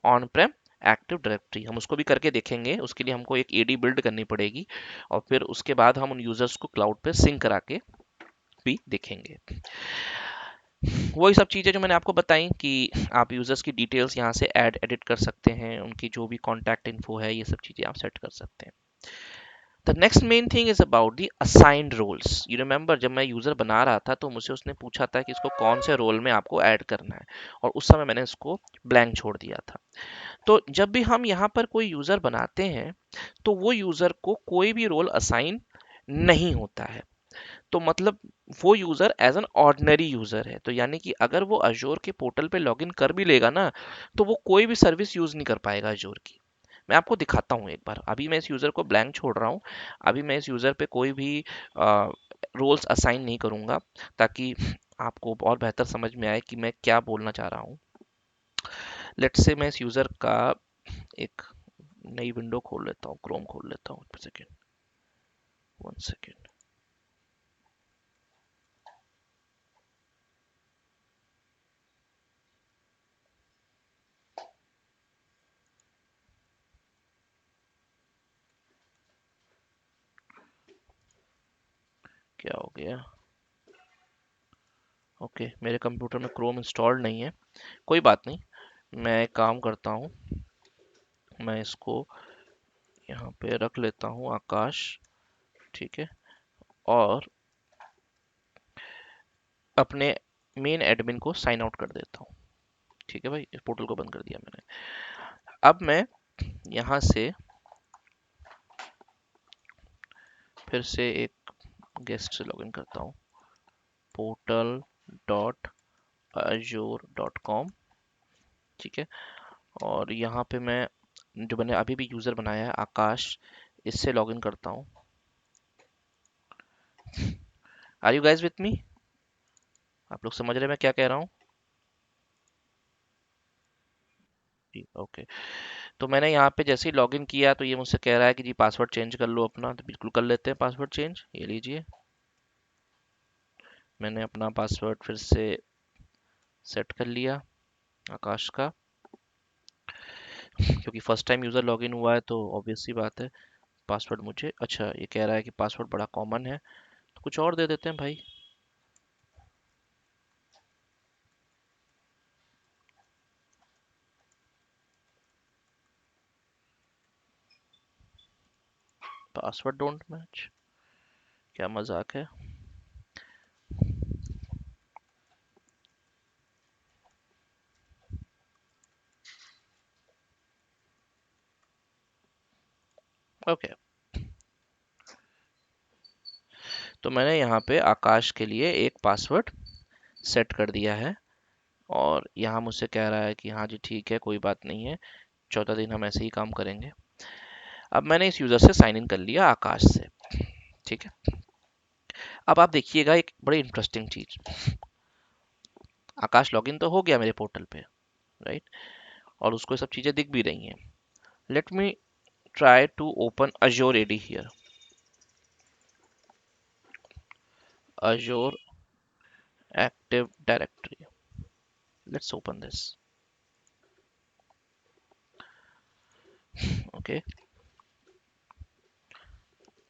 ऑन प्रेम एक्टिव डायरेक्टरी, हम उसको भी करके देखेंगे। उसके लिए हमको एक एडी बिल्ड करनी पड़ेगी और फिर उसके बाद हम उन यूजर्स को क्लाउड पे सिंक करा के भी देखेंगे। वही सब चीज़ें जो मैंने आपको बताई कि आप यूजर्स की डिटेल्स यहाँ से ऐड एडिट कर सकते हैं, उनकी जो भी कॉन्टैक्ट इन्फो है ये सब चीज़ें आप सेट कर सकते हैं। The next main thing is about the assigned roles. You remember जब मैं यूजर बना रहा था तो मुझे उसने पूछा था कि इसको कौन से रोल में आपको ऐड करना है, और उस समय मैंने इसको ब्लैंक छोड़ दिया था। तो जब भी हम यहाँ पर कोई यूजर बनाते हैं तो वो यूजर को कोई भी रोल असाइन नहीं होता है। तो मतलब वो user as an ordinary user है, तो यानी कि अगर वो अजोर के पोर्टल पे लॉगिन कर भी लेगा ना, तो वो कोई भी सर्विस यूज नहीं कर पाएगा अजोर की। मैं आपको दिखाता हूँ एक बार। अभी मैं इस यूजर को ब्लैंक छोड़ रहा हूँ। अभी मैं इस यूजर पे कोई भी रोल्स असाइन नहीं करूंगा, ताकि आपको और बेहतर समझ में आए कि मैं क्या बोलना चाह रहा हूँ। लेट्स से मैं इस यूजर का एक नई विंडो खोल लेता हूँ, क्रोम खोल लेता हूँ। Second, one second. क्या हो गया? ओके, मेरे कंप्यूटर में क्रोम इंस्टॉल्ड नहीं है। कोई बात नहीं, मैं एक काम करता हूँ, मैं इसको यहाँ पे रख लेता हूँ आकाश, ठीक है, और अपने मेन एडमिन को साइन आउट कर देता हूँ। ठीक है भाई, इस पोर्टल को बंद कर दिया मैंने। अब मैं यहाँ से फिर से एक गेस्ट से लॉगिन करता हूँ, portal.azure.com, ठीक है। और यहाँ पे मैं जो मैंने अभी भी यूज़र बनाया है आकाश, इससे लॉगिन करता हूँ। Are you guys with me? आप लोग समझ रहे हैं मैं क्या कह रहा हूँ? जी ओके। तो मैंने यहाँ पे जैसे ही लॉगिन किया तो ये मुझसे कह रहा है कि जी पासवर्ड चेंज कर लो अपना। तो बिल्कुल कर लेते हैं पासवर्ड चेंज। ये लीजिए, मैंने अपना पासवर्ड फिर से सेट कर लिया आकाश का, क्योंकि फर्स्ट टाइम यूज़र लॉगिन हुआ है तो ऑब्वियस सी बात है पासवर्ड मुझे, अच्छा ये कह रहा है कि पासवर्ड बड़ा कॉमन है, तो कुछ और दे देते हैं भाई। पासवर्ड डोंट मैच, क्या मजाक है। ओके, तो मैंने यहाँ पे आकाश के लिए एक पासवर्ड सेट कर दिया है, और यहाँ मुझसे कह रहा है कि हाँ जी ठीक है, कोई बात नहीं है, 14 दिन हम ऐसे ही काम करेंगे। अब मैंने इस यूज़र से साइन इन कर लिया आकाश से, ठीक है। अब आप देखिएगा एक बड़ी इंटरेस्टिंग चीज, आकाश लॉगिन तो हो गया मेरे पोर्टल पे, राइट, और उसको सब चीजें दिख भी रही हैं। Let me try to open Azure AD here, Azure active directory. Let's open this. Okay,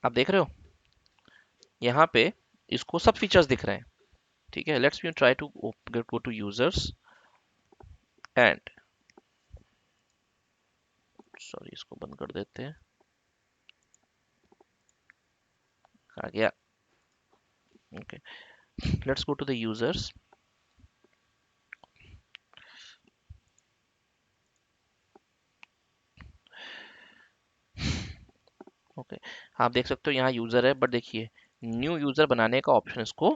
आप देख रहे हो यहाँ पे इसको सब फीचर्स दिख रहे हैं, ठीक है। Let's me try to go to users and, sorry इसको बंद कर देते हैं, आ गया। Okay, let's go to the users. Okay, आप देख सकते हो यहाँ यूजर है, बट देखिए न्यू यूजर बनाने का ऑप्शन इसको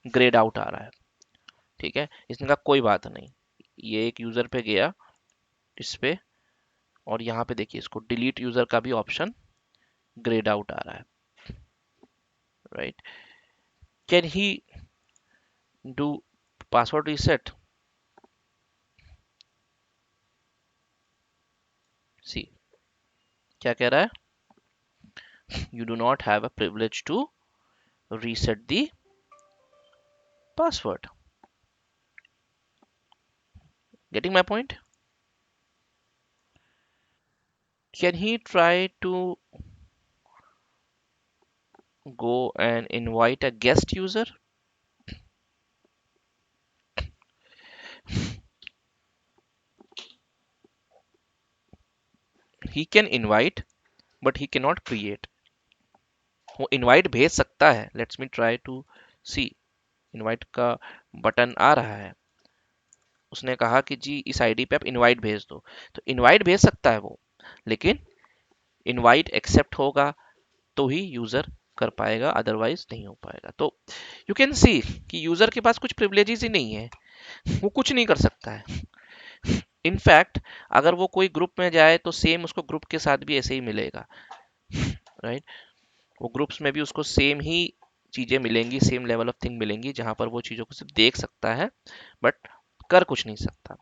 ग्रेड आउट आ रहा है, ठीक है। इसने कहा कोई बात नहीं, ये एक यूजर पे गया इस पे, और यहाँ पे देखिए इसको डिलीट यूजर का भी ऑप्शन ग्रेड आउट आ रहा है, right. Can he do password reset? See क्या कह रहा है, you do not have a privilege to reset the password. Getting my point? Can he try to go and invite a guest user? He can invite, but he cannot create. वो invite भेज सकता है. Let's me try to see. Invite का button आ रहा है. उसने कहा कि जी इस आईडी पे आप इनवाइट भेज दो, तो इनवाइट भेज सकता है वो, लेकिन इनवाइट एक्सेप्ट होगा तो ही यूजर कर पाएगा, अदरवाइज नहीं हो पाएगा. तो यू कैन सी कि यूजर के पास कुछ प्रिविलेजेस ही नहीं है. वो कुछ नहीं कर सकता है. इनफैक्ट अगर वो कोई ग्रुप में जाए तो सेम उसको ग्रुप के साथ भी ऐसे ही मिलेगा. राइट. वो ग्रुप्स में भी उसको सेम ही चीजें मिलेंगी, सेम लेवल ऑफ थिंग मिलेंगी, जहां पर वो चीजों को सिर्फ देख सकता है बट कर कुछ नहीं सकता.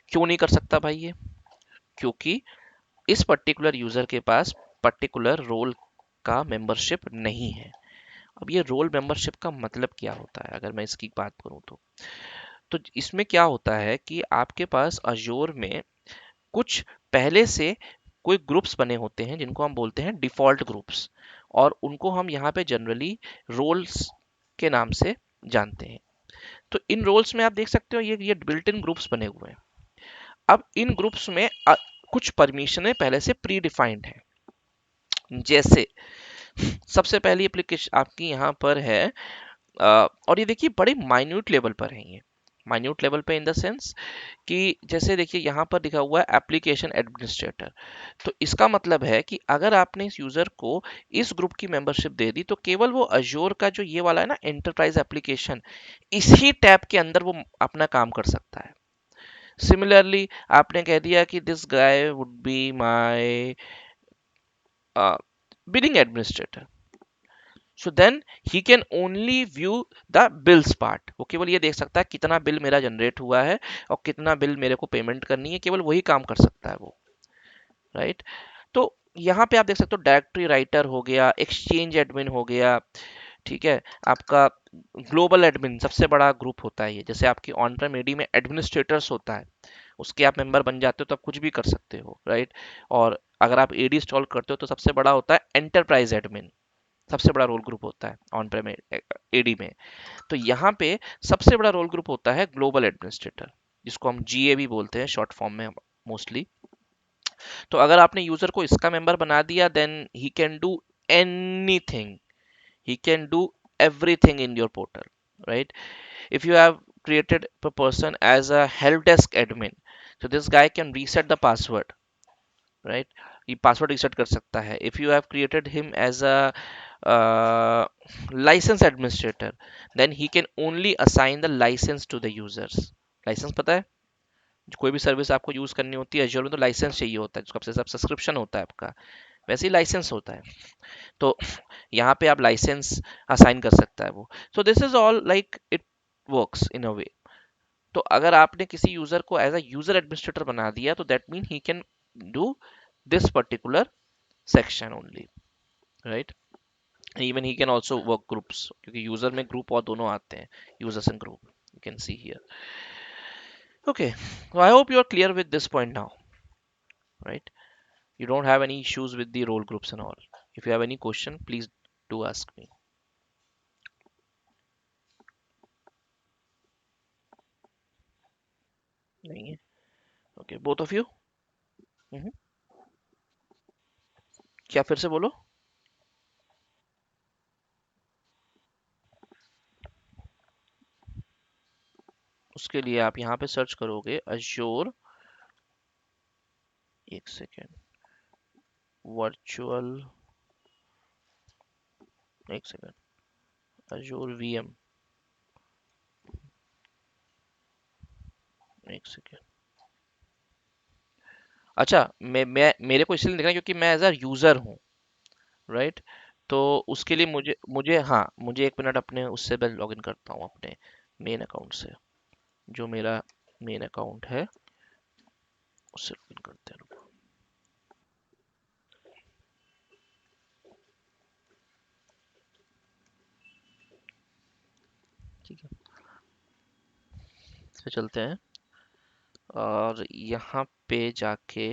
क्यों नहीं कर सकता भाई ये? क्योंकि इस पर्टिकुलर यूजर के पास पर्टिकुलर रोल का मेंबरशिप नहीं है. अब ये रोल मेंबरशिप का मतलब क्या होता है अगर मैं इसकी बात करूं तो इसमें क्या होता है कि आपके पास अजोर में कुछ पहले से कोई ग्रुप्स बने होते हैं जिनको हम बोलते हैं डिफॉल्ट ग्रुप्स, और उनको हम यहाँ पे जनरली रोल्स के नाम से जानते हैं. तो इन रोल्स में आप देख सकते हो ये बिल्ट इन ग्रुप्स बने हुए हैं. अब इन ग्रुप्स में कुछ परमिशनें पहले से प्री डिफाइंड हैं. जैसे सबसे पहली एप्लीकेशन आपकी यहाँ पर है, और ये देखिए बड़े माइन्यूट लेवल पर है ये. माइन्यूट लेवल पे इन द सेंस कि जैसे देखिए यहाँ पर लिखा हुआ है एप्लीकेशन एडमिनिस्ट्रेटर. तो इसका मतलब है कि अगर आपने इस यूजर को इस ग्रुप की मेंबरशिप दे दी तो केवल वो अजोर का जो ये वाला है ना एंटरप्राइज एप्लीकेशन, इसी टैब के अंदर वो अपना काम कर सकता है. सिमिलरली आपने कह दिया कि this guy would be my billing administrator, so then he can only view the bills part. वो केवल ये देख सकता है कितना बिल मेरा जनरेट हुआ है और कितना बिल मेरे को पेमेंट करनी है, केवल वही काम कर सकता है वो. राइट. तो यहाँ पे आप देख सकते हो डायरेक्टरी राइटर हो गया, एक्सचेंज एडमिन हो गया. ठीक है. आपका ग्लोबल एडमिन सबसे बड़ा ग्रुप होता है ये. जैसे आपकी ऑन प्रेम एडी में एडमिनिस्ट्रेटर्स होता है, उसके आप मेंबर बन जाते हो तो आप कुछ भी कर सकते हो. राइट. और अगर आप एडी इंस्टॉल करते हो तो सबसे बड़ा होता है एंटरप्राइज एडमिन. सबसे बड़ा रोल ग्रुप होता है ऑन प्रेम एडी में. तो यहाँ पे सबसे बड़ा रोल ग्रुप होता है ग्लोबल एडमिनिस्ट्रेटर, जिसको हम जीए भी बोलते हैं शॉर्ट फॉर्म में मोस्टली. तो अगर आपने यूजर को इसका मेंबर बना दिया then he can do anything. he can do everything in your portal. Right. If you have created a person as a help desk admin, so this guy can reset the password. Right. ये password reset कर सकता है. If you have created him as a license administrator, then he can only assign the license to the users. License पता है, कोई भी service आपको use करनी होती है एज्योर में तो लाइसेंस चाहिए होता है, जिसका सबसे सब सब्सक्रिप्शन होता है आपका, वैसे ही लाइसेंस होता है. तो यहाँ पे आप लाइसेंस असाइन कर सकता है वो. So this is all like it works in a way. तो अगर आपने किसी यूजर को एज अ यूजर एडमिनिस्ट्रेटर बना दिया तो that mean he can do this particular section only. Right. Even he can also work groups, क्योंकि user में ग्रुप और दोनों आते हैं, users and group. You can see here. Okay. So I hope you are clear with this point now. Right. You don't have any issues with the role groups and all. If you have any question, please do ask me. नहीं है. Okay, both of you. क्या फिर से बोलो. उसके लिए आप यहाँ पे सर्च करोगे अज्योर, एक सेकेंड, वर्चुअल, एक सेकेंड, अज्योर वीएम, एक सेकेंड. अच्छा, मैं मेरे को इसलिए दिख रहा है क्योंकि मैं एज अ यूजर हूँ. राइट. तो उसके लिए मुझे मुझे हाँ, मुझे 1 मिनट अपने उससे मैं लॉगिन करता हूँ अपने मेन अकाउंट से. जो मेरा मेन अकाउंट है उससे लॉगिन करते हैं. रुको. ठीक है, इस पे चलते हैं और यहाँ पे जाके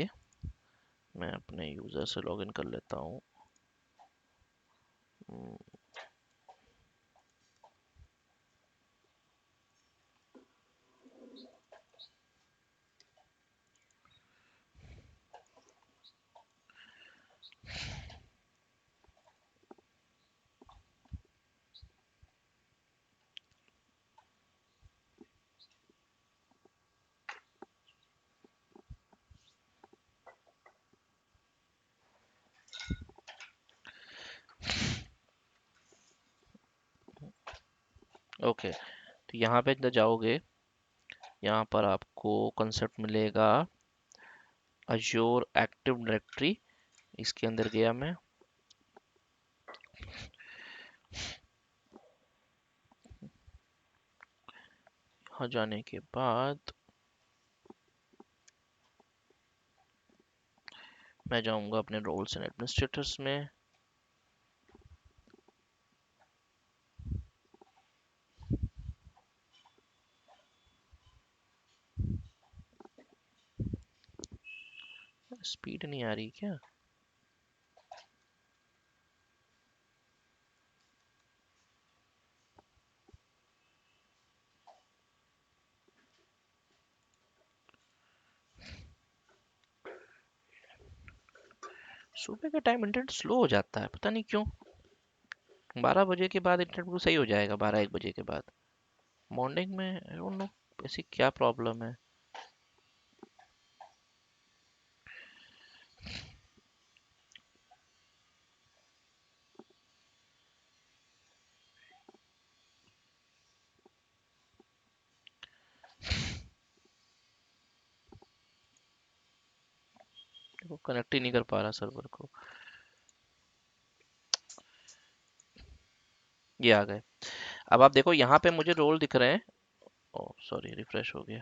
मैं अपने यूज़र से लॉगिन कर लेता हूँ। ओके, तो यहाँ पे अंदर जाओगे, यहाँ पर आपको कंसेप्ट मिलेगा अज्योर एक्टिव डायरेक्टरी। इसके अंदर गया मैं। यहाँ जाने के बाद मैं जाऊंगा अपने रोल्स एंड एडमिनिस्ट्रेटर्स में। स्पीड नहीं आ रही क्या? सुबह के टाइम इंटरनेट स्लो हो जाता है, पता नहीं क्यों। 12 बजे के बाद इंटरनेट बिल्कुल सही हो जाएगा, 12-1 बजे के बाद। मॉर्निंग में आई डोंट नो ऐसी क्या प्रॉब्लम है। वो कनेक्ट ही नहीं कर पा रहा सर्वर को। ये आ गए। अब आप देखो यहाँ पे मुझे रोल दिख रहे हैं। ओ सॉरी, रिफ्रेश हो गया।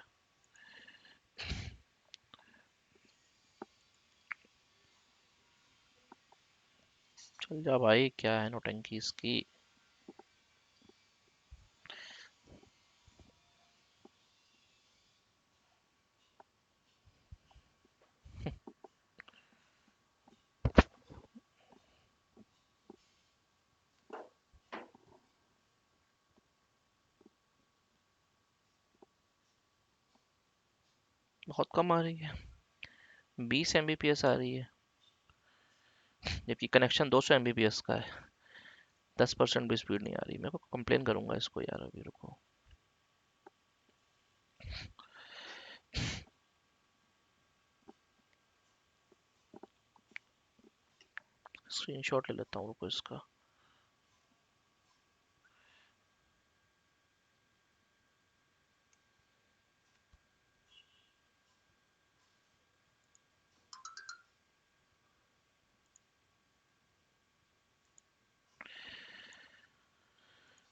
चल जा भाई, क्या है नौटंकी इसकी। बहुत कम आ रही है, 20 Mbps आ रही है, जबकि कनेक्शन 200 Mbps का है। 10% भी स्पीड नहीं आ रही। मेरे को कंप्लेन करूंगा इसको यार, अभी रुको। स्क्रीनशॉट ले लेता हूँ, रुको इसका।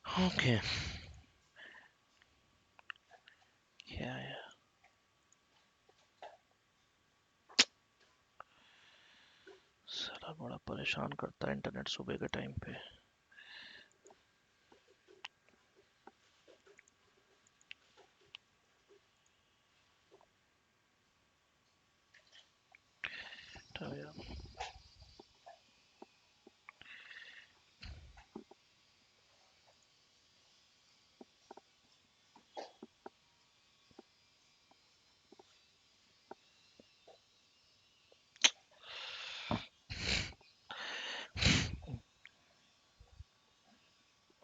ओके, क्या है? साला बड़ा परेशान करता है इंटरनेट सुबह के टाइम पे। तो यार,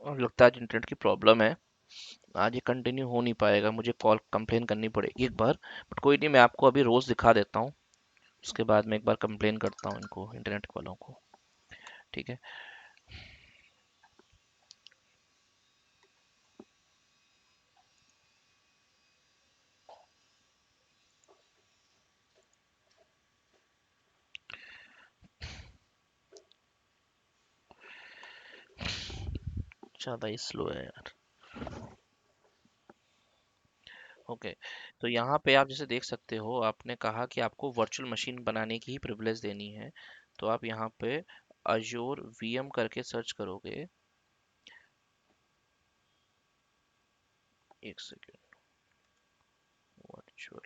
और लगता है आज इंटरनेट की प्रॉब्लम है। आज ये कंटिन्यू हो नहीं पाएगा, मुझे कॉल कंप्लेन करनी पड़ेगी एक बार। बट कोई नहीं, मैं आपको अभी रोज दिखा देता हूँ। उसके बाद मैं एक बार कंप्लेन करता हूँ इनको, इंटरनेट वालों को। ठीक है। ज़्यादा ही स्लो है यार। ओके, तो यहाँ पे आप जैसे देख सकते हो, आपने कहा कि आपको वर्चुअल मशीन बनाने की ही प्रिविलेज देनी है। तो आप यहाँ पे अजोर वीएम करके सर्च करोगे। एक सेकेंड। वर्चुअल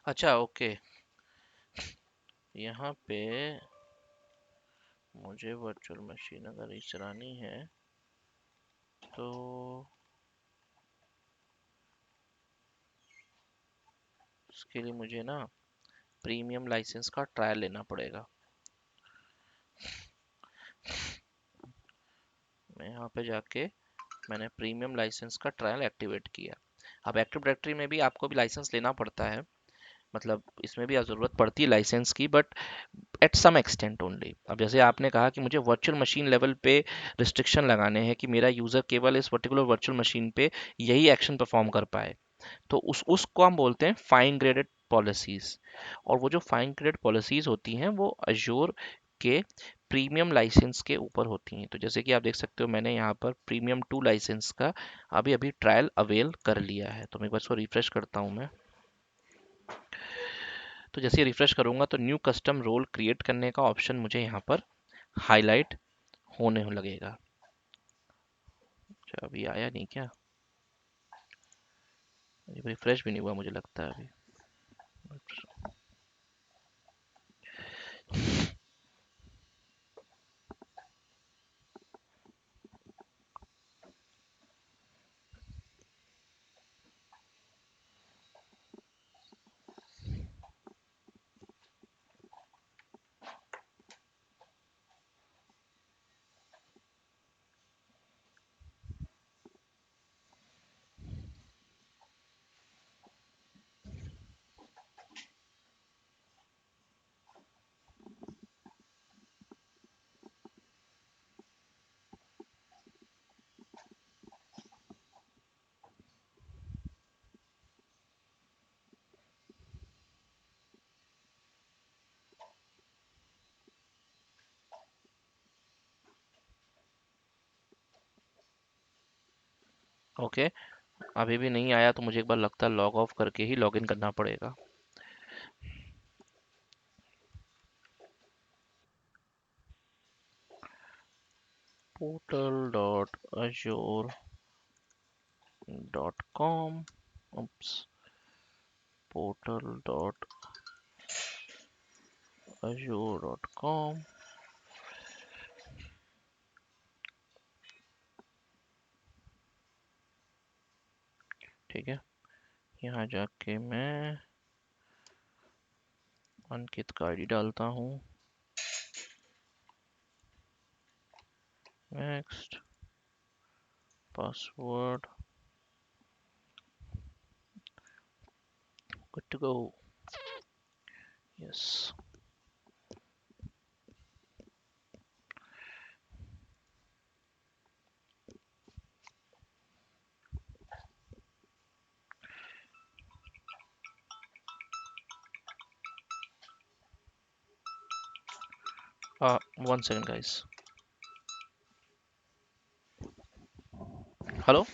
अच्छा ओके, यहाँ पे मुझे वर्चुअल मशीन अगर ये चलानी है तो उसके लिए मुझे ना प्रीमियम लाइसेंस का ट्रायल लेना पड़ेगा। मैं यहाँ पे जाके मैंने प्रीमियम लाइसेंस का ट्रायल एक्टिवेट किया। अब एक्टिव डायरेक्टरी में भी आपको भी लाइसेंस लेना पड़ता है, मतलब इसमें भी ज़रूरत पड़ती है लाइसेंस की, but at some extent only. अब जैसे आपने कहा कि मुझे वर्चुअल मशीन लेवल पे रिस्ट्रिक्शन लगाने हैं कि मेरा यूज़र केवल इस पर्टिकुलर वर्चुअल मशीन पे यही एक्शन परफॉर्म कर पाए, तो उसको हम बोलते हैं फाइन ग्रेडेड पॉलिसीज। और वो जो फाइन ग्रेडेड पॉलिसीज होती हैं वो अजोर के प्रीमियम लाइसेंस के ऊपर होती हैं। तो जैसे कि आप देख सकते हो मैंने यहाँ पर प्रीमियम 2 लाइसेंस का अभी अभी ट्रायल अवेल कर लिया है। तो मैं एक बार इसको रिफ्रेश करता हूँ मैं। तो जैसे रिफ्रेश करूंगा तो न्यू कस्टम रोल क्रिएट करने का ऑप्शन मुझे यहाँ पर हाईलाइट होने लगेगा। अच्छा, अभी आया नहीं क्या? रिफ्रेश भी नहीं हुआ मुझे लगता है अभी। ओके, अभी भी नहीं आया तो मुझे एक बार लगता है लॉग ऑफ करके ही लॉग इन करना पड़ेगा। portal.azure.com, oops, portal.azure.com। ठीक है, यहाँ जाके मैं अंकित का आईडी डालता हूँ। Next, password, good to go, yes. One second guys. Hello,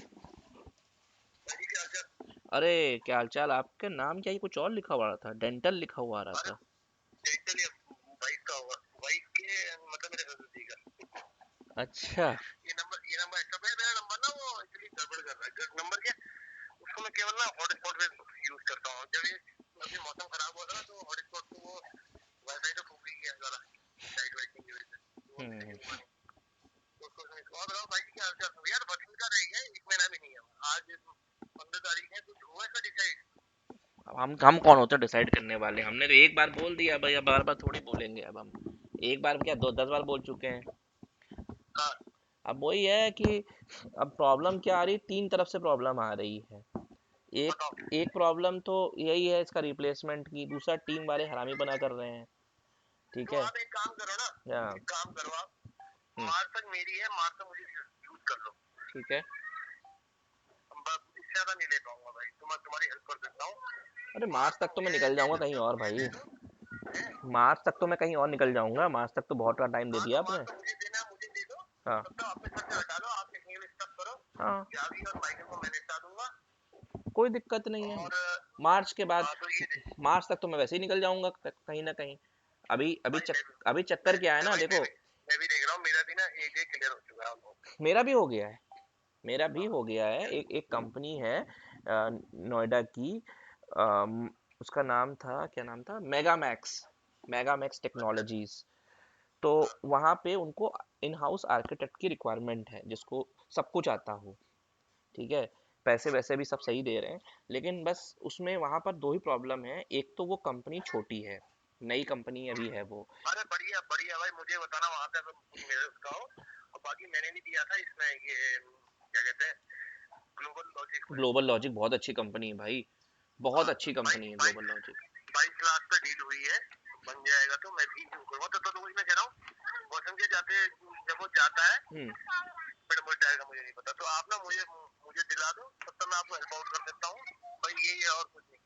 अरे क्या हालचाल? आपके नाम क्या, ये कुछ और लिखा हुआ था, डेंटल लिखा हुआ आ रहा था। अच्छा, हम्म, अब हम कौन होते हैं डिसाइड करने वाले? हमने तो एक बार बोल दिया भाई, अब बार बार थोड़ी बोलेंगे। अब हम एक बार क्या, दो 10 बार बोल चुके हैं। अब वही है कि अब प्रॉब्लम क्या आ रही, तीन तरफ से प्रॉब्लम आ रही है। एक एक प्रॉब्लम तो यही है इसका रिप्लेसमेंट की, दूसरा टीम वाले हरामी बना कर रहे हैं। ठीक है, हाँ, ठीक है। अरे मार्च तक तो मैं निकल जाऊंगा कहीं और भाई, मार्च तक तो मैं कहीं और निकल जाऊंगा, मार्च तक तो बहुत का टाइम दे दिया आपने। हाँ, हाँ, कोई दिक्कत नहीं है। मार्च के बाद, मार्च तक तो मैं वैसे ही निकल जाऊंगा कहीं ना कहीं। अभी चक्कर क्या है ना, देखो। मेरा भी हो गया है, मेरा भी हो गया है। एक एक कंपनी है नोएडा की, उसका नाम था, क्या नाम था, मेगामैक्स, मेगामैक्स टेक्नोलॉजीज। तो वहाँ पे उनको इन हाउस आर्किटेक्ट की रिक्वायरमेंट है जिसको सब कुछ आता हो, ठीक है। पैसे वैसे भी सब सही दे रहे हैं, लेकिन बस उसमें वहाँ पर दो ही प्रॉब्लम है। एक तो वो कंपनी छोटी है, नई कंपनी अभी है वो। अरे बढ़िया बढ़िया भाई, मुझे बताना वहाँ पे अगर मेरे उसका हो। और बाकी मैंने भी दिया था इसमें, ये क्या कहते हैं, ग्लोबल लॉजिक में। ग्लोबल लॉजिक बहुत अच्छी कंपनी है भाई, बहुत अच्छी कंपनी है ग्लोबल 22 लॉजिक। 22 लाख पे डील हुई है, बन जाएगा तो मैं भी करूँगा। तो वही मैं कह रहा हूँ, वसंत के जाते जब वो जाता है फिर मुझे जाएगा, मुझे नहीं पता। तो आप ना मुझे मुझे दिला दो, तब तक मैं आपको हेल्प आउट कर देता हूँ भाई, ये और कुछ नहीं।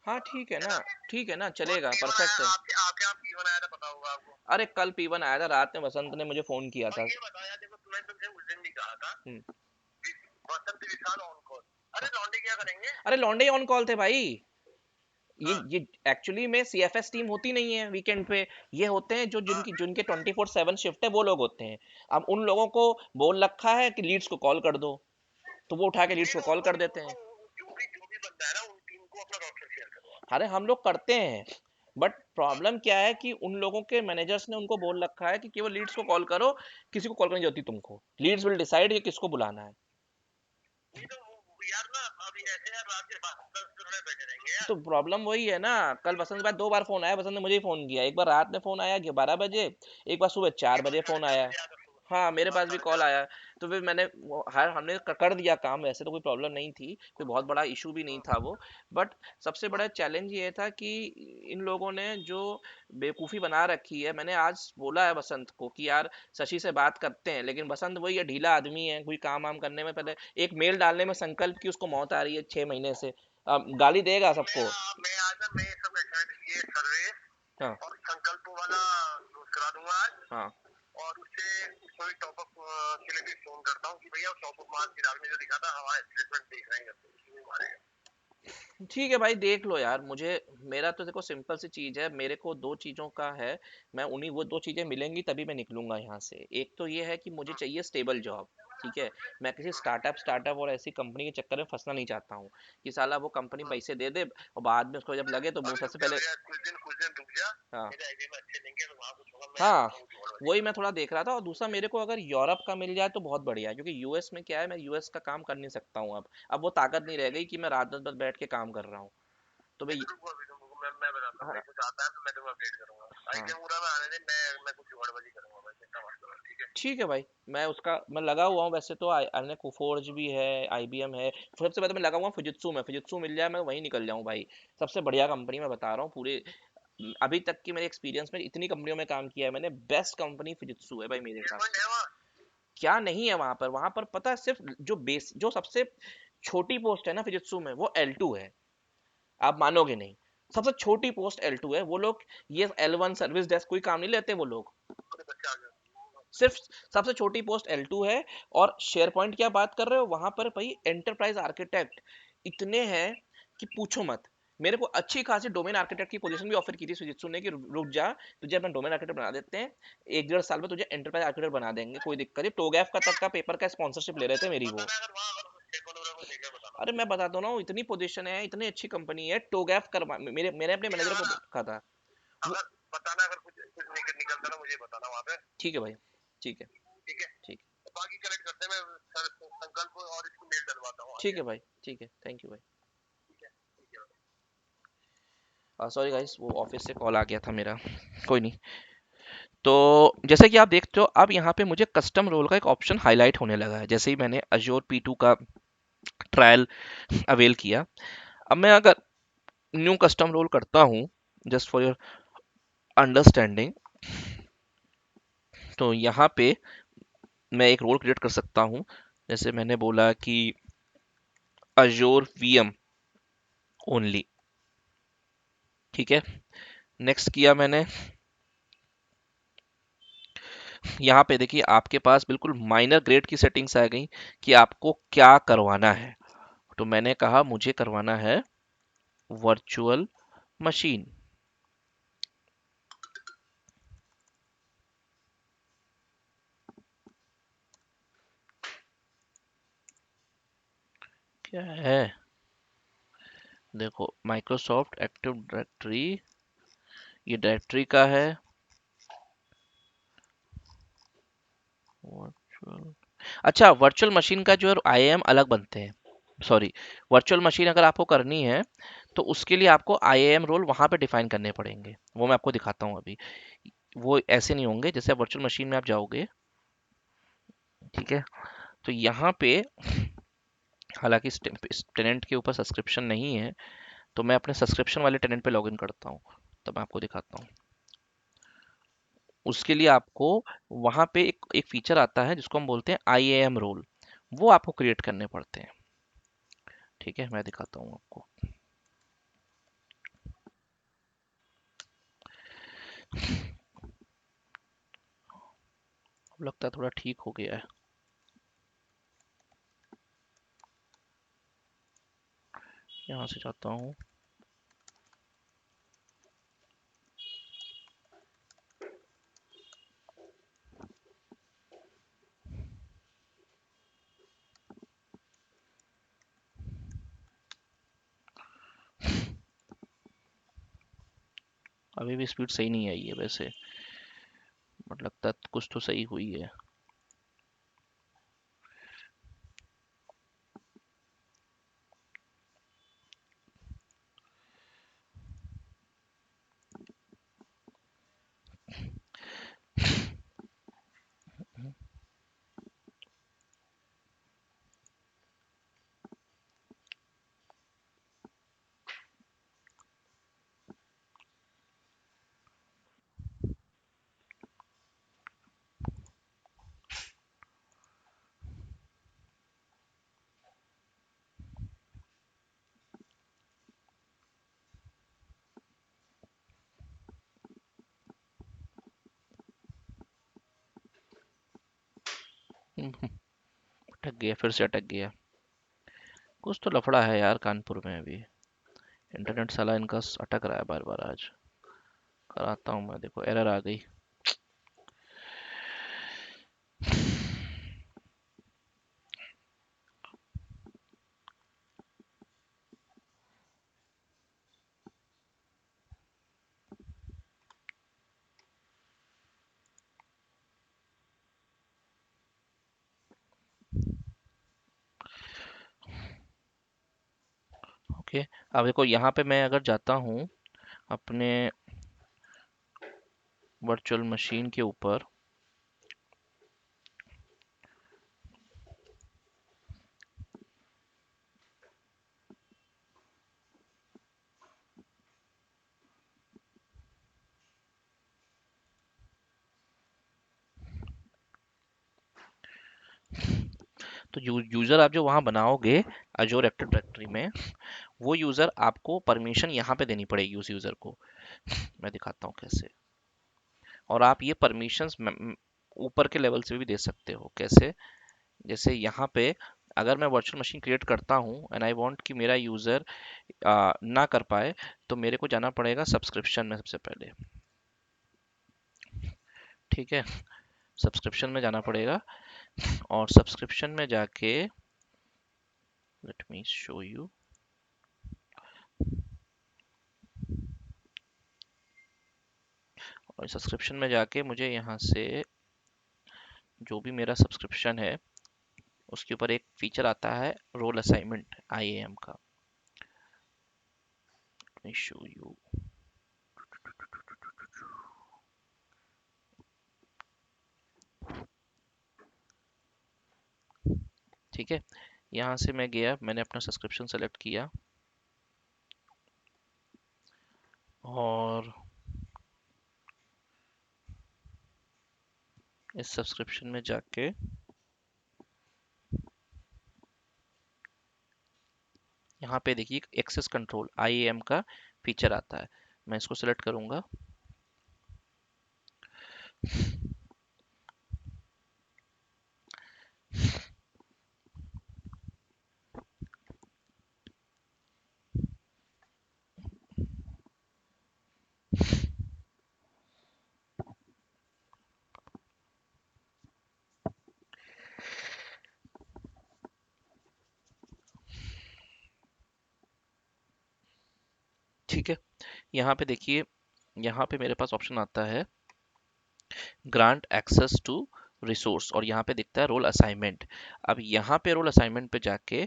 हाँ ठीक है है ना, ना? ठीक है ना, और चलेगा, पीवन आया परफेक्ट है। आपके आपके यहाँ, पीवन आया था, पता होगा आपको। अरे कल पीवन आया था, रात में वसंत ने मुझे फोन किया और था। ये बताया, देखो तुम्हें तुमसे उस दिन भी कहा था हम्म। कि वसंत विशाल ऑन कॉल। अरे लौंडे क्या करेंगे? अरे लॉन्डे ऑन कॉल थे भाई। ये हाँ ये एक्चुअली में सीएफएस टीम होती नहीं है वीकेंड पे, ये होते हैं जो हाँ, जिनकी जिनके 24/7 शिफ्ट है, वो लोग होते हैं। अब उन लोगों को बोल रखा है कि लीड्स को कॉल कर दो, तो वो उठा के लीड्स नहीं को तो कॉल उनको कर देते उनको हैं। जो भी बंदा है ना, उन टीम को अपना रोस्टर शेयर करवा। अरे हम लोग करते हैं, बट प्रॉब्लम क्या है कि उन लोगों के मैनेजर्स ने उनको बोल रखा है कि केवल लीड्स को कॉल करो, किसी को कॉल करनी होती तुमको, लीड्स विल डिसाइड कि किसको बुलाना है। नहीं तो यार ना, अभी ऐसे यार रात के 10 करोड़ बैठे रहेंगे यार। तो प्रॉब्लम वही है ना, कल वसंत के बाद 2 बार फोन आया, वसंत ने मुझे ही फोन किया, एक बार रात में फोन आया 12 बजे, एक बार सुबह चार एक बार बजे फोन साढ़े चार आया। बजे आया था सुबह। हाँ मेरे हाँ पास भी साढ़े कॉल चार आया। तो फिर मैंने हर हमने कर दिया काम, वैसे तो कोई प्रॉब्लम नहीं थी, कोई बहुत बड़ा इशू भी नहीं था वो। बट सबसे बड़ा चैलेंज ये था कि इन लोगों ने जो बेवकूफ़ी बना रखी है, मैंने आज बोला है वसंत को कि यार शशि से बात करते हैं, लेकिन वसंत वही है, ढीला आदमी है, कोई काम वाम करने में पहले एक मेल डालने में संकल्प की उसको मौत आ रही है 6 महीने से। अब गाली देगा तो सबको। मैं आज ना, मैं सब ये सर्वे हाँ और संकल्प वाला करा दूंगा आज। हाँ और उससे उसको भी टॉपअप के लिए भी फोन करता हूँ कि भैया टॉपअप मार्क की में जो लिखा था हमारा स्टेटमेंट देख रहे हैं, उसमें मारेगा। ठीक है भाई, देख लो यार, मुझे मेरा तो देखो सिंपल सी चीज है, मेरे को दो चीजों का है, मैं उन्हीं वो दो चीजें मिलेंगी तभी मैं निकलूंगा यहाँ से। एक तो ये है कि मुझे चाहिए स्टेबल जॉब, ठीक है। मैं किसी स्टार्टअप स्टार्टअप और ऐसी कंपनी के चक्कर में फंसना नहीं चाहता हूँ कि साला वो कंपनी पैसे दे दे और बाद में उसको जब लगे तो मुंह अभी रुक सबसे जा पहले। भैया, कुछ दिन रुक जा। हाँ मेरे आईडिया में अच्छे देंगे तो वहां कुछ होगा, मैं हाँ, आपको जुगाड़बाजी वही मैं करूंगा। थोड़ा देख रहा था। और दूसरा मेरे को अगर यूरोप का मिल जाए तो बहुत बढ़िया है, क्योंकि यूएस में क्या है, मैं यूएस का काम कर नहीं सकता हूँ अब वो ताकत नहीं रह गई कि मैं रात रात बैठ के काम कर रहा हूँ। तो भाई, अभी तुमको मैं बताता हूँ हाँ भाई, कुछ आता है तो मैं तुम्हें अपडेट करूंगा। हाँ आईटीएम पूरा में आने दे, मैं कुछ जुगाड़बाजी करूंगा भाई, चिंता मत करो, ठीक है। ठीक है भाई। मैं लगा हुआ हूँ वैसे तो, अन्य कुफोर्ज भी है, आईबीएम है। सबसे पहले मैं लगा हुआ हूँ फुजित्सु में, फुजित्सु मिल जाए मैं वहीं निकल जाऊँ भाई। सबसे बढ़िया कंपनी मैं बता रहा हूँ पूरे अभी तक की मेरे एक्सपीरियंस में, इतनी कंपनियों में काम किया है मैंने, बेस्ट कंपनी फुजित्सु है भाई मेरे हिसाब पेमेंट से। है वहाँ? क्या नहीं है वहां पर, वहां पर पता है सिर्फ जो सबसे छोटी पोस्ट है ना फिजित्सु में, वो L2 है। आप मानोगे नहीं, सबसे छोटी पोस्ट L2 है। वो लोग ये L1 सर्विस डेस्क कोई काम नहीं लेते वो लोग, अरे बच्चा आ गया। सिर्फ सबसे छोटी पोस्ट L2 है। और शेयर पॉइंट क्या बात कर रहे हो, वहां पर भाई एंटरप्राइज आर्किटेक्ट इतने हैं कि पूछो मत। मेरे को अच्छी खासी डोमेन आर्किटेक्ट की पोजीशन भी ऑफर की थी सुजित्सु ने कि रुक जा, तुझे अपना डोमेन आर्किटेक्ट बना देते हैं, 1 1.5 साल में तुझे एंटरप्राइज आर्किटेक्ट बना देंगे, कोई दिक्कत नहीं। टोगैफ का तक का पेपर का स्पॉन्सरशिप ले रहे थे मेरी वो। बताना अगर वहाँ अगर स्टेक होल्डर को लेकर बताना अरे मुझे। मैं बताता हूँ ना, इतनी पोजीशन है, इतनी अच्छी कंपनी है, टोगैफ करवा, मेरे मैंने अपने नहीं मैनेजर को अगर कहा था वो। अगर बताना, अगर कुछ निकलता ना मुझे बताना वहाँ पे। ठीक है भाई, ठीक है, ठीक है। ठीक, बाकी कनेक्ट करते हैं, मैं सर संकल्प को और इसको मेल डलवाता हूँ आज ठीक या। है भाई, ठीक है, थैंक यू भाई। ठीक है ठीक है। सॉरी गाइस, वो ऑफिस से कॉल आ गया था मेरा, कोई नहीं। तो जैसे कि आप देखते हो, अब यहाँ पे मुझे कस्टम रोल का एक ऑप्शन हाईलाइट होने लगा है, जैसे ही मैंने अजोर P2 का ट्रायल अवेल किया। अब मैं अगर न्यू कस्टम रोल करता हूँ, जस्ट फॉर योर अंडरस्टैंडिंग, तो यहाँ पे मैं एक रोल क्रिएट कर सकता हूँ, जैसे मैंने बोला कि अजोर VM ओनली, ठीक है। नेक्स्ट किया मैंने, यहाँ पे देखिए आपके पास बिल्कुल माइनर ग्रेड की सेटिंग्स आ गई कि आपको क्या करवाना है। तो मैंने कहा मुझे करवाना है वर्चुअल मशीन। क्या है, देखो माइक्रोसॉफ्ट एक्टिव डायरेक्टरी, ये डायरेक्टरी का है। वर्चुअल, अच्छा वर्चुअल मशीन का जो है आईएएम अलग बनते हैं। सॉरी, वर्चुअल मशीन अगर आपको करनी है तो उसके लिए आपको आईएएम रोल वहां पे डिफाइन करने पड़ेंगे, वो मैं आपको दिखाता हूँ अभी। वो ऐसे नहीं होंगे जैसे वर्चुअल मशीन में आप जाओगे, ठीक है। तो यहाँ पे हालांकि टेनेंट के ऊपर सब्सक्रिप्शन नहीं है, तो मैं अपने सब्सक्रिप्शन वाले टेनेंट पे लॉगिन करता हूँ, तब मैं आपको दिखाता हूँ। उसके लिए आपको वहां पे एक फीचर आता है जिसको हम बोलते हैं आईएएम रोल, वो आपको क्रिएट करने पड़ते हैं। ठीक है, मैं दिखाता हूँ आपको। अब लगता है थोड़ा ठीक हो गया है। यहाँ से जाता हूँ। अभी भी स्पीड सही नहीं आई है वैसे, बट लगता है कुछ तो सही हुई है। अटक गया, फिर से अटक गया। कुछ तो लफड़ा है यार कानपुर में अभी, इंटरनेट साला इनका अटक रहा है बार बार। आज कराता हूँ मैं, देखो एरर आ गई। ओके, अब देखो यहाँ पे मैं अगर जाता हूँ अपने वर्चुअल मशीन के ऊपर, तो यूजर आप जो वहाँ बनाओगे अजोर एक्टिव डायरेक्टरी में, वो यूजर आपको परमिशन यहाँ पे देनी पड़ेगी उस यूजर को। मैं दिखाता हूँ कैसे। और आप ये परमिशंस ऊपर के लेवल से भी दे सकते हो। कैसे? जैसे यहाँ पे अगर मैं वर्चुअल मशीन क्रिएट करता हूँ एंड आई वांट कि मेरा यूजर ना कर पाए, तो मेरे को जाना पड़ेगा सब्सक्रिप्शन में सबसे पहले। ठीक है, सब्सक्रिप्शन में जाना पड़ेगा, और सब्सक्रिप्शन में जाके लेट मी शो यू। और सब्सक्रिप्शन में जाके मुझे यहाँ से जो भी मेरा सब्सक्रिप्शन है उसके ऊपर एक फीचर आता है रोल असाइनमेंट आईएएम का। let me show you। ठीक है, यहाँ से मैं गया, मैंने अपना सब्सक्रिप्शन सेलेक्ट किया, और इस सब्सक्रिप्शन में जाके यहाँ पे देखिए एक्सेस कंट्रोल आईएएम का फीचर आता है। मैं इसको सेलेक्ट करूंगा। ठीक है, यहाँ पे देखिए, यहाँ पे मेरे पास ऑप्शन आता है ग्रांट एक्सेस टू रिसोर्स, और यहाँ पे दिखता है रोल असाइनमेंट। अब यहाँ पे रोल असाइनमेंट पे जाके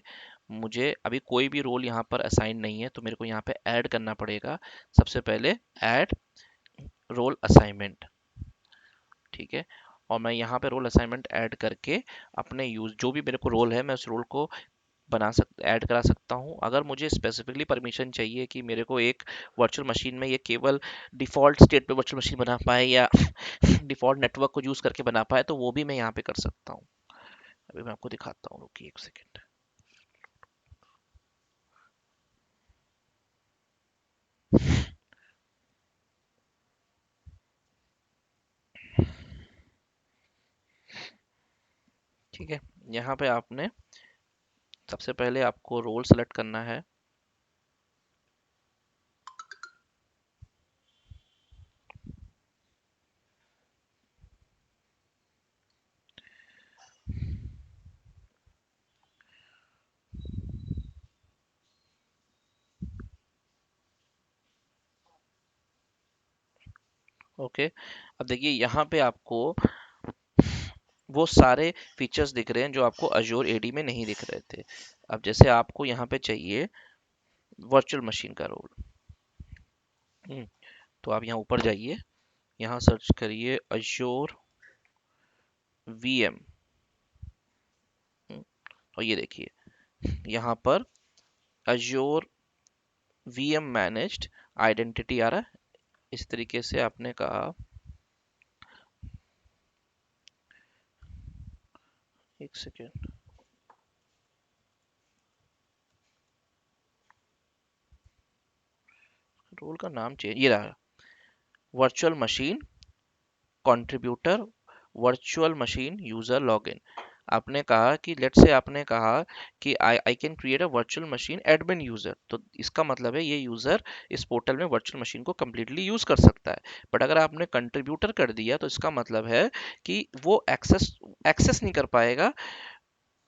मुझे अभी कोई भी रोल यहाँ पर असाइन नहीं है, तो मेरे को यहाँ पे ऐड करना पड़ेगा। सबसे पहले ऐड रोल असाइनमेंट, ठीक है। और मैं यहाँ पे रोल असाइनमेंट ऐड करके अपने यूज जो भी मेरे को रोल है मैं उस रोल को ऐड करा सकता हूँ। अगर मुझे स्पेसिफिकली परमिशन चाहिए कि मेरे को एक वर्चुअल मशीन में ये केवल डिफ़ॉल्ट स्टेट पे वर्चुअल मशीन बना पाए या डिफ़ॉल्ट नेटवर्क को यूज़ करके बना पाए, तो वो भी मैं यहाँ पे कर सकता हूँ। अभी मैं आपको दिखाता हूँ, रुकिए एक सेकेंड। ठीक है, यहाँ पे आपने सबसे पहले आपको रोल सेलेक्ट करना है। ओके, अब देखिए यहाँ पे आपको वो सारे फीचर्स दिख रहे हैं जो आपको अजूर एडी में नहीं दिख रहे थे। अब जैसे आपको यहाँ पे चाहिए वर्चुअल मशीन का रोल, तो आप यहाँ ऊपर जाइए, यहाँ सर्च करिए अजूर वीएम, और ये देखिए यहाँ पर अजूर वीएम मैनेज्ड आइडेंटिटी आ रहा है। इस तरीके से आपने कहा, एक सेकेंड, रोल का नाम चेंज, ये रहा virtual machine contributor virtual machine user login. आपने कहा कि लेट से आपने कहा कि I can create a virtual machine admin user, तो इसका मतलब है ये यूजर इस पोर्टल में वर्चुअल मशीन को कंप्लीटली यूज कर सकता है। बट अगर आपने कंट्रीब्यूटर कर दिया तो इसका मतलब है कि वो एक्सेस एक्सेस नहीं कर पाएगा,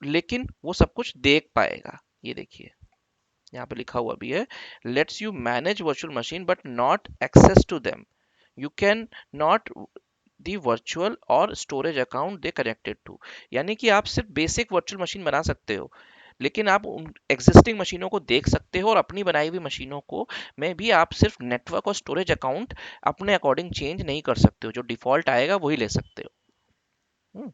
लेकिन वो सब कुछ देख पाएगा। ये देखिए यहाँ पे लिखा हुआ भी है, let's you manage virtual machine but not access to them, you can the दी वर्चुअल और storage account they connected to. यानी कि आप सिर्फ बेसिक वर्चुअल मशीन बना सकते हो, लेकिन आप उन एग्जिस्टिंग मशीनों को देख सकते हो, और अपनी बनाई हुई मशीनों को में भी आप सिर्फ नेटवर्क और स्टोरेज अकाउंट अपने अकॉर्डिंग चेंज नहीं कर सकते हो, जो डिफॉल्ट आएगा वही ले सकते हो। हम्म,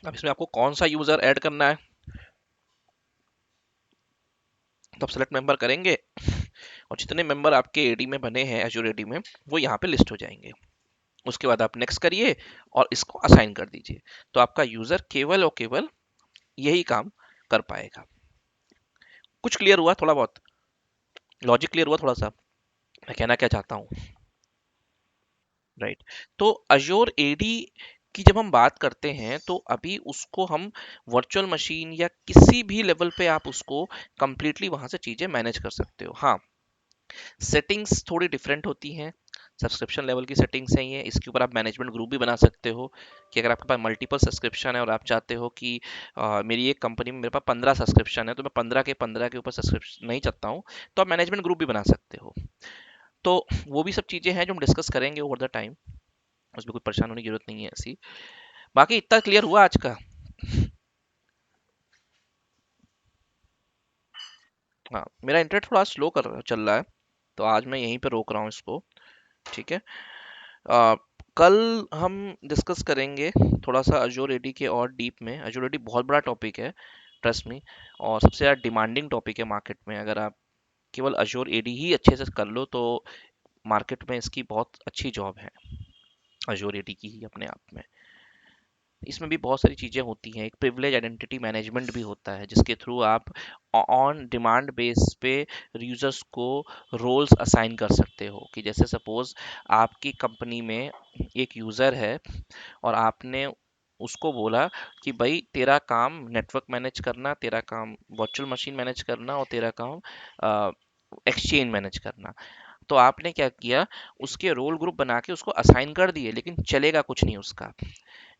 अब इसमें आपको कौन सा यूजर ऐड करना है, तो आप सेलेक्ट मेंबर करेंगे, और जितने मेंबर आपके एडी में बने हैं एजूर एडी में, वो यहाँ पे लिस्ट हो जाएंगे। उसके बाद आप नेक्स्ट करिए और इसको असाइन कर दीजिए, तो आपका यूजर केवल और केवल यही काम कर पाएगा। कुछ क्लियर हुआ, थोड़ा बहुत लॉजिक क्लियर हुआ थोड़ा सा, मैं कहना क्या चाहता हूँ, राइट। तो अजोर एडी की जब हम बात करते हैं तो अभी उसको हम वर्चुअल मशीन या किसी भी लेवल पे आप उसको कंप्लीटली वहां से चीजें मैनेज कर सकते हो। हाँ, सेटिंग्स थोड़ी डिफरेंट होती हैं, सब्सक्रिप्शन लेवल की सेटिंग्स हैं ये। इसके ऊपर आप मैनेजमेंट ग्रुप भी बना सकते हो, कि अगर आपके पास मल्टीपल सब्सक्रिप्शन है और आप चाहते हो कि मेरी एक कंपनी में मेरे पास 15 सब्सक्रिप्शन है, तो मैं 15 के ऊपर सब्सक्रिप्शन नहीं चाहता हूँ, तो आप मैनेजमेंट ग्रुप भी बना सकते हो। तो वो भी सब चीज़ें हैं जो हम डिस्कस करेंगे ओवर द टाइम, उसमें कोई परेशान होने की जरूरत नहीं है ऐसी। बाकी इतना क्लियर हुआ आज का। हाँ, मेरा इंटरनेट थोड़ा स्लो कर चल रहा है, तो आज मैं यहीं पे रोक रहा हूँ इसको, ठीक है। आ, कल हम डिस्कस करेंगे थोड़ा सा अजूर एडी के और डीप में। अजूर एडी बहुत बड़ा टॉपिक है, ट्रस्ट मी, और सबसे ज़्यादा डिमांडिंग टॉपिक है मार्केट में। अगर आप केवल अजूर एडी ही अच्छे से कर लो तो मार्केट में इसकी बहुत अच्छी जॉब है, अजूर एडी की ही अपने आप में। इसमें भी बहुत सारी चीज़ें होती हैं, एक प्रिविलेज आइडेंटिटी मैनेजमेंट भी होता है, जिसके थ्रू आप ऑन डिमांड बेस पे यूजर्स को रोल्स असाइन कर सकते हो। कि जैसे सपोज आपकी कंपनी में एक यूज़र है, और आपने उसको बोला कि भाई तेरा काम नेटवर्क मैनेज करना, तेरा काम वर्चुअल मशीन मैनेज करना, और तेरा काम एक्सचेंज मैनेज करना। तो तो आपने क्या किया, उसके रोल ग्रुप बना के उसको असाइन कर दिए, लेकिन चलेगा कुछ नहीं उसका।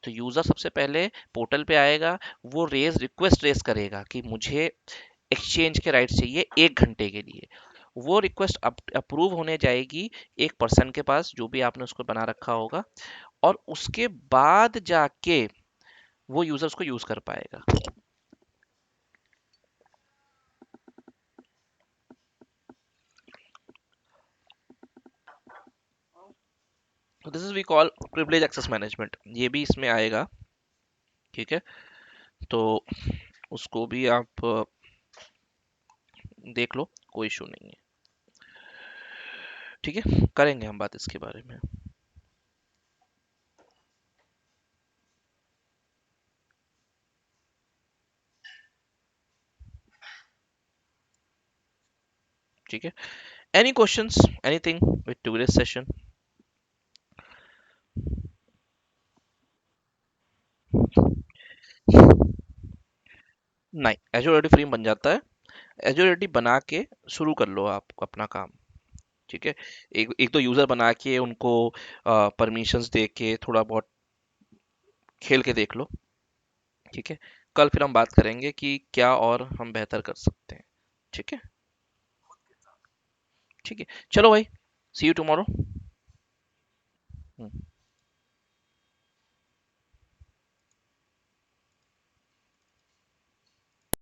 तो यूजर सबसे पहले पोर्टल पे आएगा, वो रिक्वेस्ट रेज करेगा कि मुझे एक्सचेंज के राइट्स चाहिए 1 घंटे के लिए। वो रिक्वेस्ट अप्रूव होने जाएगी एक पर्सन के पास, जो भी आपने उसको बना रखा होगा, और उसके बाद जाके वो यूजर उसको यूज कर पाएगा। This is we call privilege access management, ये भी इसमें आएगा। ठीक है, तो उसको भी आप देख लो, कोई इशू नहीं है। ठीक है, करेंगे हम बात इसके बारे में। ठीक है, any questions, anything with today's session? नहीं, एजोर रेडी फ्री बन जाता है। एजोर रेडी बना के शुरू कर लो आप अपना काम। ठीक है, एक एक तो यूजर बना के उनको परमिशंस दे के थोड़ा बहुत खेल के देख लो। ठीक है, कल फिर हम बात करेंगे कि क्या और हम बेहतर कर सकते हैं। ठीक है। ठीक है, चलो भाई, सी यू टुमारो।